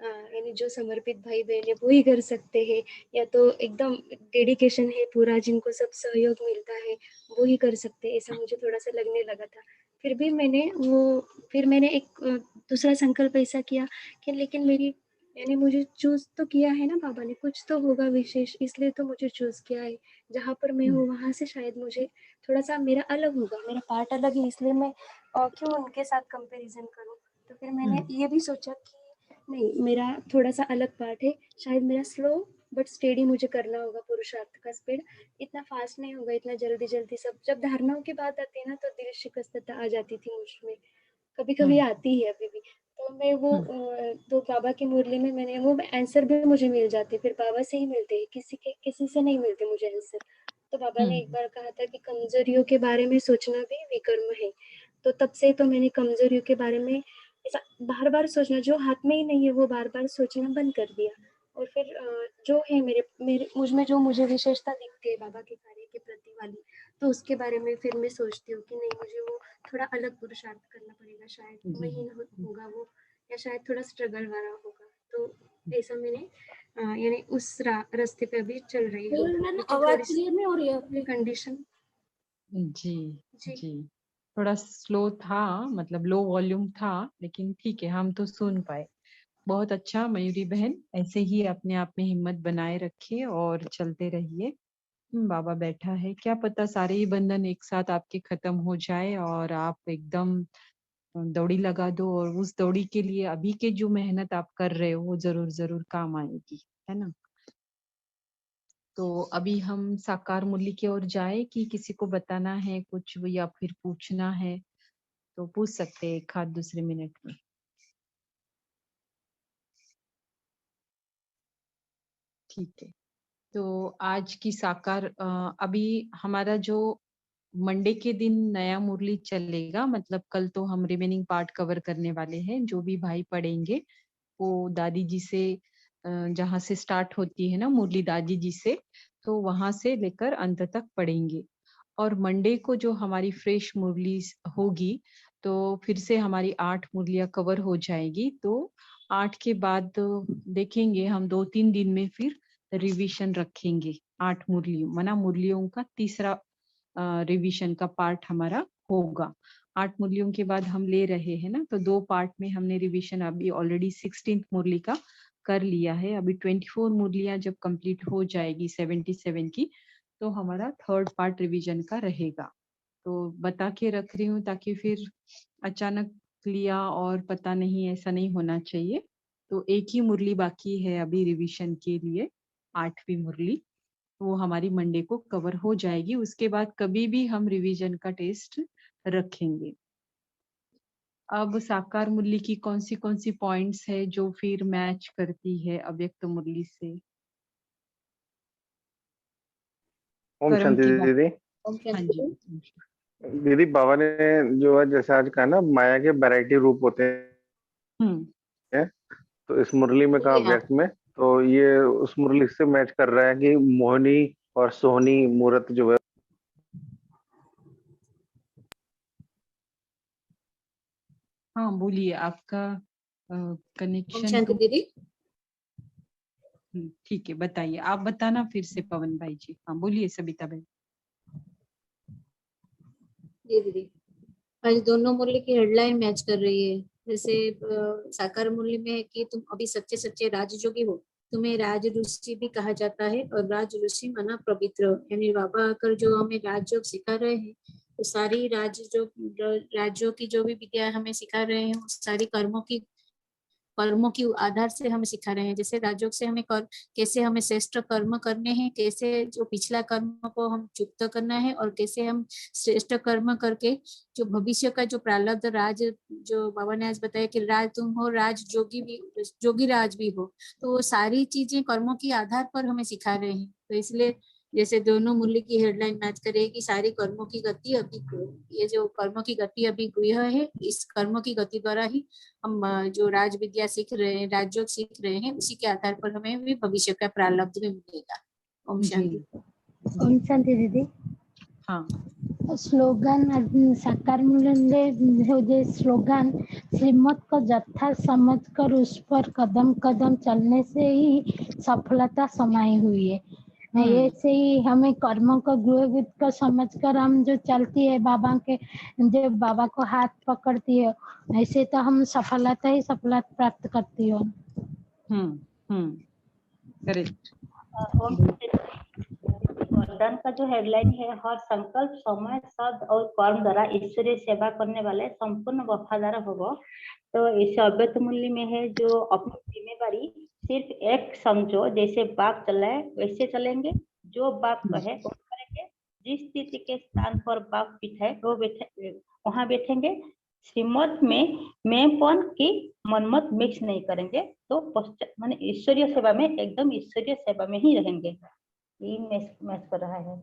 यानी जो समर्पित भाई बहन है वो ही कर सकते हैं, या तो एकदम डेडिकेशन है पूरा जिनको सब सहयोग मिलता है वो ही कर सकते हैं, ऐसा मुझे थोड़ा सा लगने लगा था। फिर मैंने एक दूसरा संकल्प ऐसा किया कि लेकिन मेरी यानी मुझे चूज तो किया है ना बाबा ने, कुछ तो होगा विशेष, इसलिए तो मुझे चूज किया है। जहाँ पर मैं हूँ वहाँ से शायद मुझे थोड़ा सा मेरा अलग होगा, मेरा पार्ट अलग है, इसलिए मैं क्यों उनके साथ कंपैरिजन करूं। तो फिर मैंने ये भी सोचा कि नहीं, मेरा थोड़ा सा अलग पार्ट है, शायद मेरा स्लो बट स्टेडी मुझे करना होगा, पुरुषार्थ का स्पीड इतना फास्ट नहीं होगा, इतना जल्दी जल्दी सब। जब धारणाओं की बात आती है ना तो दिल शिकस्तता आ जाती थी मुझ में, कभी कभी आती है अभी भी। तो मैं वो तो बाबा की मुरली में मैंने वो आंसर भी मुझे मिल जाते, फिर बाबा से ही मिलते हैं, किसी से नहीं मिलते मुझे आंसर। तो बाबा ने एक बार कहा था कि कमजोरियों के बारे में सोचना भी विकर्म है। तो तब से तो मैंने कमजोरियों के बारे में ऐसा बार बार सोचना, जो हाथ में ही नहीं है वो बार बार सोचना बंद कर दिया। और फिर जो है मेरे मेरे मुझ में जो मुझे विशेषता दिखती है बाबा के कार्य के प्रति वाली, तो उसके बारे में फिर मैं सोचती हूँ कि नहीं, मुझे वो थोड़ा अलग पुरुषार्थ करना पड़ेगा, शायद वही होगा वो, या शायद थोड़ा स्ट्रगल वाला होगा। तो ऐसा मैंने यानी उस रास्ते पे अभी चल रही हूँ। आवाज क्लियर नहीं हो रही है अपनी कंडीशन। जी जी थोड़ा स्लो था, मतलब लो वॉल्यूम था, लेकिन ठीक है, हम तो सुन पाए। बहुत अच्छा मयूरी बहन, ऐसे ही अपने आप में हिम्मत बनाए रखिए और चलते रहिए। बाबा बैठा है, क्या पता सारे ही बंधन एक साथ आपके खत्म हो जाए और आप एकदम दौड़ी लगा दो, और उस दौड़ी के लिए अभी के जो मेहनत आप कर रहे हो वो जरूर जरूर काम आएगी, है ना। तो अभी हम साकार मूल्य की ओर जाए कि किसी को बताना है कुछ या फिर पूछना है तो पूछ सकते हैं एक आध दूसरे मिनट में। ठीक है, तो आज की साकार अभी हमारा जो मंडे के दिन नया मुरली चलेगा, मतलब कल तो हम रिमेनिंग पार्ट कवर करने वाले हैं। जो भी भाई पढ़ेंगे वो दादी जी से जहाँ से स्टार्ट होती है ना मुरली दादी जी से, तो वहां से लेकर अंत तक पढ़ेंगे। और मंडे को जो हमारी फ्रेश मुरली होगी तो फिर से हमारी 8 मुरलियां कवर हो जाएगी। तो 8 के बाद देखेंगे हम 2-3 दिन में फिर रिवीजन रखेंगे। 8 मुरली मना मुरलियों का तीसरा रिवीजन का पार्ट हमारा होगा। 8 मुरलियों के बाद हम ले रहे हैं ना, तो 2 पार्ट में हमने रिवीजन अभी ऑलरेडी 16th मुरली का कर लिया है। अभी 24 मुरलियां जब कंप्लीट हो जाएगी 77 की, तो हमारा 3rd पार्ट रिवीजन का रहेगा। तो बता के रख रही हूँ ताकि फिर अचानक लिया और पता नहीं, ऐसा नहीं होना चाहिए। तो एक ही मुरली बाकी है अभी रिवीजन के लिए, 8वीं मुरली, वो हमारी मंडे को कवर हो जाएगी। उसके बाद कभी भी हम रिवीजन का टेस्ट रखेंगे। अब साकार मुरली की कौन सी पॉइंट्स है जो फिर मैच करती है अव्यक्त मुरली से? ओम कर्म शांति की बात। दीदी। हाँ जी दीदी बाबा ने जो है जैसे आज कहा ना, माया के वैरायटी रूप होते हैं, तो इस मुरली में कहा व्यक्त में, तो ये उस मुरली से मैच कर रहा है कि मोहिनी और सोहनी मूर्त जो है। हाँ बोलिए, आपका कनेक्शन शांति दीदी। ठीक है, बताइए, आप बताना फिर से पवन भाई जी। हाँ बोलिए सबिता भाई। जी दीदी, आज दोनों मुरली की हेडलाइन मैच कर रही है। जैसे साकार मुरली में है कि तुम अभी सच्चे सच्चे राजयोगी हो, तुम्हें राज ऋषि भी कहा जाता है। और राज ऋषि माना पवित्र, यानी बाबा आकर जो हमें राजयोग सिखा रहे हैं, तो सारी राज्यों की जो भी विद्या हमें सिखा रहे हैं, वो सारी कर्मों की आधार से हमें सिखा रहे हैं। जैसे राजयोग से हमें कैसे हमें श्रेष्ठ कर्म करने हैं, कैसे जो पिछला कर्म को हम चुक्त करना है, और कैसे हम श्रेष्ठ कर्म करके जो भविष्य का जो प्रारब्ध राज, जो बाबा ने आज बताया कि राज तुम हो, राज जोगी राज भी हो, तो वो सारी चीजें कर्मों के आधार पर हमें सिखा रहे हैं। तो इसलिए जैसे दोनों मूल्य की हेडलाइन मैच करेगी, सारी कर्मों की गति अभी, ये जो कर्मों की गति अभी गुह है, इस कर्मों की गति द्वारा ही हम जो राज विद्या सीख रहे हैं, राजयोग सीख रहे हैं, उसी के आधार पर हमें भी भविष्य का प्रारब्ध भी मिलेगा। ओम शांति। ओम शांति दीदी। हाँ स्लोगन साकार मूल्य हो जे स्लोगन, श्रीमत को यथा समझ कर उस पर कदम कदम चलने से ही सफलता समाई हुई है। ऐसे ही हमें कर्मों को गुरुविद को समझकर हम जो चलती है, बाबा के जो बाबा को हाथ पकड़ती है, ऐसे तो हम सफलता ही सफलता प्राप्त करती हो। करेक्ट। वरदान का जो हेडलाइन है, हर संकल्प समय शब्द और कर्म द्वारा ईश्वरीय सेवा करने वाले संपूर्ण वफादार होगा। तो इस अव्यक्त मूल्य में है जो अपनी जिम्मेदारी सिर्फ एक समझो, जैसे बाप चलाए वैसे चलेंगे, जो बाप कहे वो करेंगे, जिस स्थिति के स्थान पर बाप बिठाए वो वहां बैठेंगे। श्रीमत में मैंपन की मनमत मिक्स नहीं करेंगे, तो माने ईश्वरीय सेवा में एकदम ईश्वरीय सेवा में ही रहेंगे। ये मैच कर रहा है।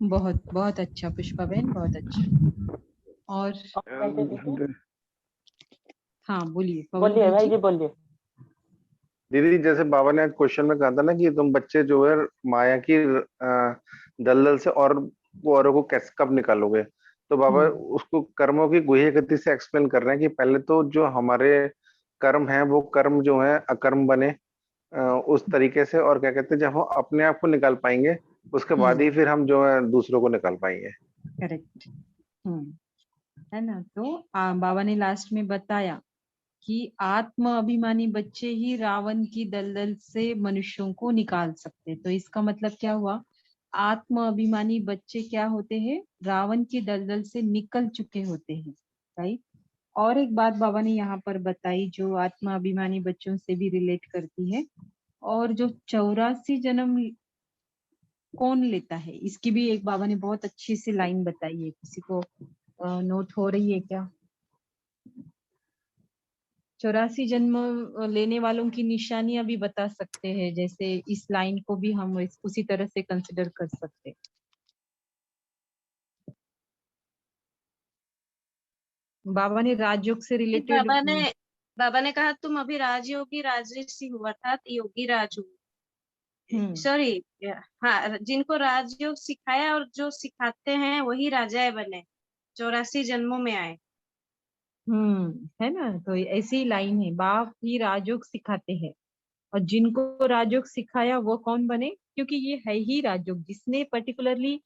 बहुत बहुत अच्छा पुष्पा बहन, बहुत अच्छा। और हाँ बोलिए पवन बोलिए भाई भाई जी। जी, बोलिए। दीदी जैसे बाबा ने क्वेश्चन में कहा था ना कि तुम बच्चे जो है माया की दलदल से और वो औरों को कैसे कब निकालोगे, तो बाबा उसको कर्मों की गुह्य गति से एक्सप्लेन कर रहे हैं कि पहले तो जो हमारे कर्म है वो कर्म जो है अकर्म बने उस तरीके से, और क्या कहते हैं जब हम अपने आप को निकाल पाएंगे उसके बाद ही फिर हम जो है दूसरों को निकाल पाएंगे। करेक्ट। है ना। तो बाबा ने लास्ट में बताया कि आत्म अभिमानी बच्चे ही रावण की दलदल से मनुष्यों को निकाल सकते। तो इसका मतलब क्या हुआ, आत्म अभिमानी बच्चे क्या होते हैं, रावण की दलदल से निकल चुके होते हैं, राइट। और एक बात बाबा ने यहाँ पर बताई जो आत्म अभिमानी बच्चों से भी रिलेट करती है, और जो 84 जन्म कौन लेता है, इसकी भी एक बाबा ने बहुत अच्छी सी लाइन बताई है। किसी को नोट हो रही है क्या? 84 जन्म लेने वालों की निशानियां भी बता सकते हैं, जैसे इस लाइन को भी हम उसी तरह से कंसिडर कर सकते हैं। बाबा ने राजयोग से रिलेटेड बाबा ने कहा तुम अभी राजयोगी राजऋषि हो, अर्थात योगी राज हो। सॉरी, हाँ, जिनको राजयोग सिखाया और जो सिखाते हैं वही राजाएं बने, 84 जन्मों में आए। है ना। तो ऐसी ही लाइन है, बाप ही राजयोग सिखाते हैं और जिनको राजयोग सिखाया वो कौन बने, क्योंकि ये है ही राजयोग, जिसने पर्टिकुलरली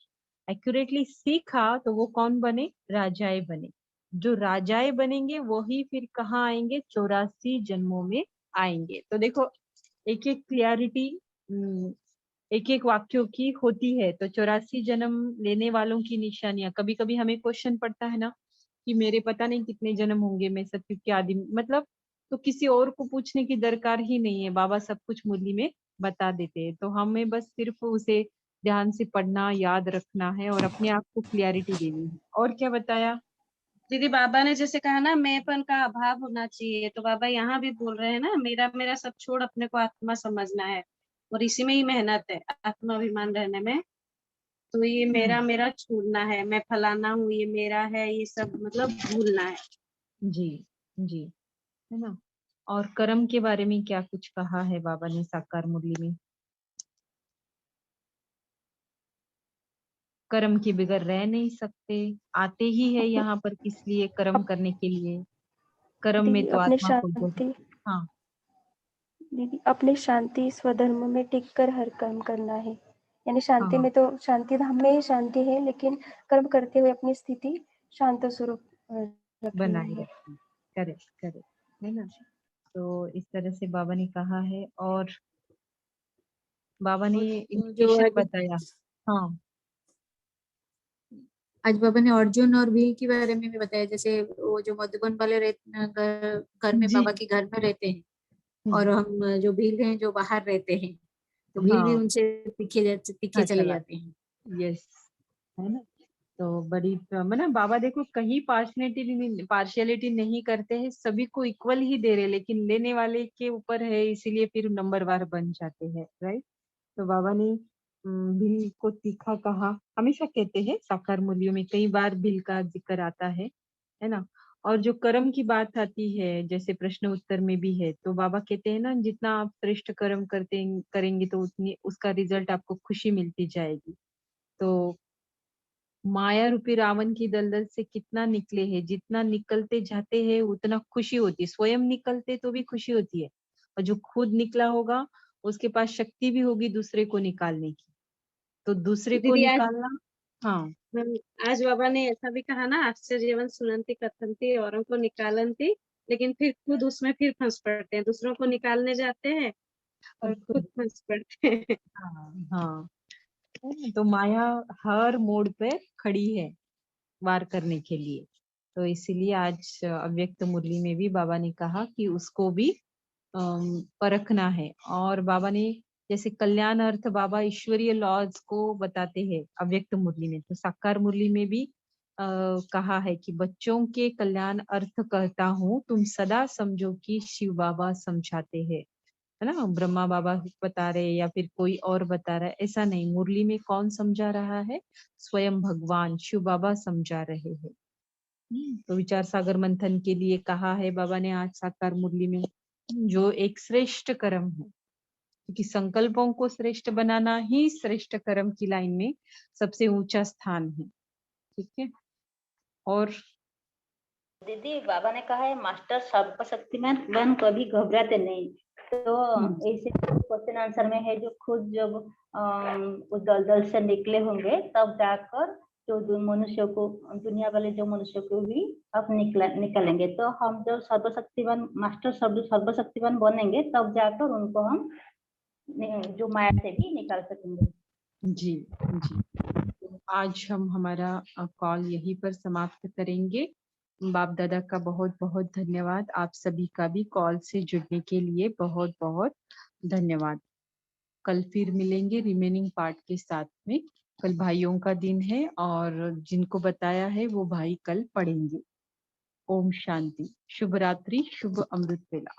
एक्यूरेटली सीखा तो वो कौन बने, राजाएं बने। जो राजाएं बनेंगे वो ही फिर कहाँ आएंगे, 84 जन्मों में आएंगे। तो देखो एक एक क्लियरिटी एक एक वाक्यों की होती है। तो 84 जन्म लेने वालों की निशानियां, कभी कभी हमें क्वेश्चन पड़ता है ना कि मेरे पता नहीं कितने जन्म होंगे, मैं सत्युग के आदि मतलब, तो किसी और को पूछने की दरकार ही नहीं है, बाबा सब कुछ मुरली में बता देते हैं। तो हमें बस सिर्फ उसे ध्यान से पढ़ना, याद रखना है और अपने आप को क्लियरिटी देनी है। और क्या बताया दीदी? बाबा ने जैसे कहा ना मैंपन का अभाव होना चाहिए, तो बाबा यहाँ भी बोल रहे हैं ना, मेरा मेरा सब छोड़ अपने को आत्मा समझना है, और इसी में ही मेहनत है आत्माभिमान रहने में। तो ये मेरा मेरा छोड़ना है, मैं फलाना हूँ, ये मेरा है, ये सब मतलब भूलना है। जी जी, है ना। और कर्म के बारे में क्या कुछ कहा है बाबा ने साकार मुरली में? कर्म के बगैर रह नहीं सकते, आते ही है यहाँ पर किस लिए, कर्म करने के लिए। कर्म में तो अपने आत्मा को शांति, हाँ दीदी अपने शांति स्वधर्म में टिक कर हर कर्म करना है। यानी शांति हाँ में तो शांति धाम में ही शांति है, लेकिन कर्म करते हुए अपनी स्थिति शांत स्वरूप रखनी बनाए है। रखना। करेक्ट करेक्ट, है ना। तो इस तरह से बाबा ने कहा है। और बाबा ने जो इंडिकेशन बताया। हाँ आज बाबा ने अर्जुन और भील के बारे में भी बताया, जैसे वो जो मधुबन वाले घर में, जी बाबा के घर में रहते हैं, और हम जो भील हैं जो बाहर रहते हैं, तो भील भी हाँ उनसे पीछे हाँ चले चला, जाते हैं। यस, है ना। तो बड़ी मतलब बाबा देखो कहीं पार्शियलिटी नहीं करते हैं, सभी को इक्वल ही दे रहे, लेकिन लेने वाले के ऊपर है, इसीलिए फिर नंबरवार बन जाते हैं, राइट। तो बाबा ने भील को तीखा कहा, हमेशा कहते हैं साकार मूल्यों में कई बार भील का जिक्र आता है ना। और जो कर्म की बात आती है, जैसे प्रश्न उत्तर में भी है, तो बाबा कहते हैं ना, जितना आप श्रेष्ठ कर्म करेंगे तो उतनी उसका रिजल्ट आपको खुशी मिलती जाएगी। तो माया रूपी रावण की दलदल से कितना निकले हैं, जितना निकलते जाते हैं उतना खुशी होती है, स्वयं निकलते तो भी खुशी होती है, और जो खुद निकला होगा उसके पास शक्ति भी होगी दूसरे को निकालने की, तो दूसरे को दीदी निकालना। हाँ आज बाबा ने ऐसा भी कहा ना, आश्चर्यवन सुनंती कथंती, औरों को निकालनती, लेकिन फिर खुद उसमें फिर फंस पड़ते हैं, दूसरों को निकालने जाते हैं और खुद फंस पड़ते हैं। हाँ, तो माया हर मोड़ पे खड़ी है वार करने के लिए। तो इसीलिए आज अव्यक्त मुरली में भी बाबा ने कहा कि उसको भी परखना है। और बाबा ने जैसे कल्याण अर्थ, बाबा ईश्वरीय लॉज को बताते हैं अव्यक्त मुरली में, तो साकार मुरली में भी कहा है कि बच्चों के कल्याण अर्थ कहता हूँ, तुम सदा समझो कि शिव बाबा समझाते हैं, है ना, ब्रह्मा बाबा बता रहे या फिर कोई और बता रहा है, ऐसा नहीं। मुरली में कौन समझा रहा है? स्वयं भगवान शिव बाबा समझा रहे हैं। तो विचार सागर मंथन के लिए कहा है बाबा ने आज साकार मुरली में, जो एक श्रेष्ठ कर्म है, क्योंकि संकल्पों को श्रेष्ठ बनाना ही श्रेष्ठ कर्म की लाइन में सबसे ऊंचा स्थान है। ठीक है। और दीदी बाबा ने कहा है मास्टर सर्वशक्तिमान वन कभी घबराते नहीं। तो ऐसे क्वेश्चन आंसर में है जो खुद जब उस दलदल से निकले होंगे तब जाकर जो मनुष्य को, दुनिया वाले जो मनुष्य को भी अब निकलेंगे। तो हम जब सर्वशक्तिमान मास्टर सर्वशक्तिमान बनेंगे तब जाकर उनको हम जो माया से भी निकाल सकेंगे। जी जी, तो आज हम हमारा कॉल यहीं पर समाप्त करेंगे। बाप दादा का बहुत बहुत धन्यवाद। आप सभी का भी कॉल से जुड़ने के लिए बहुत बहुत धन्यवाद। कल फिर मिलेंगे रिमेनिंग पार्ट के साथ में। कल भाइयों का दिन है और जिनको बताया है वो भाई कल पढ़ेंगे। ओम शांति। शुभ रात्रि, शुभ अमृत वेला।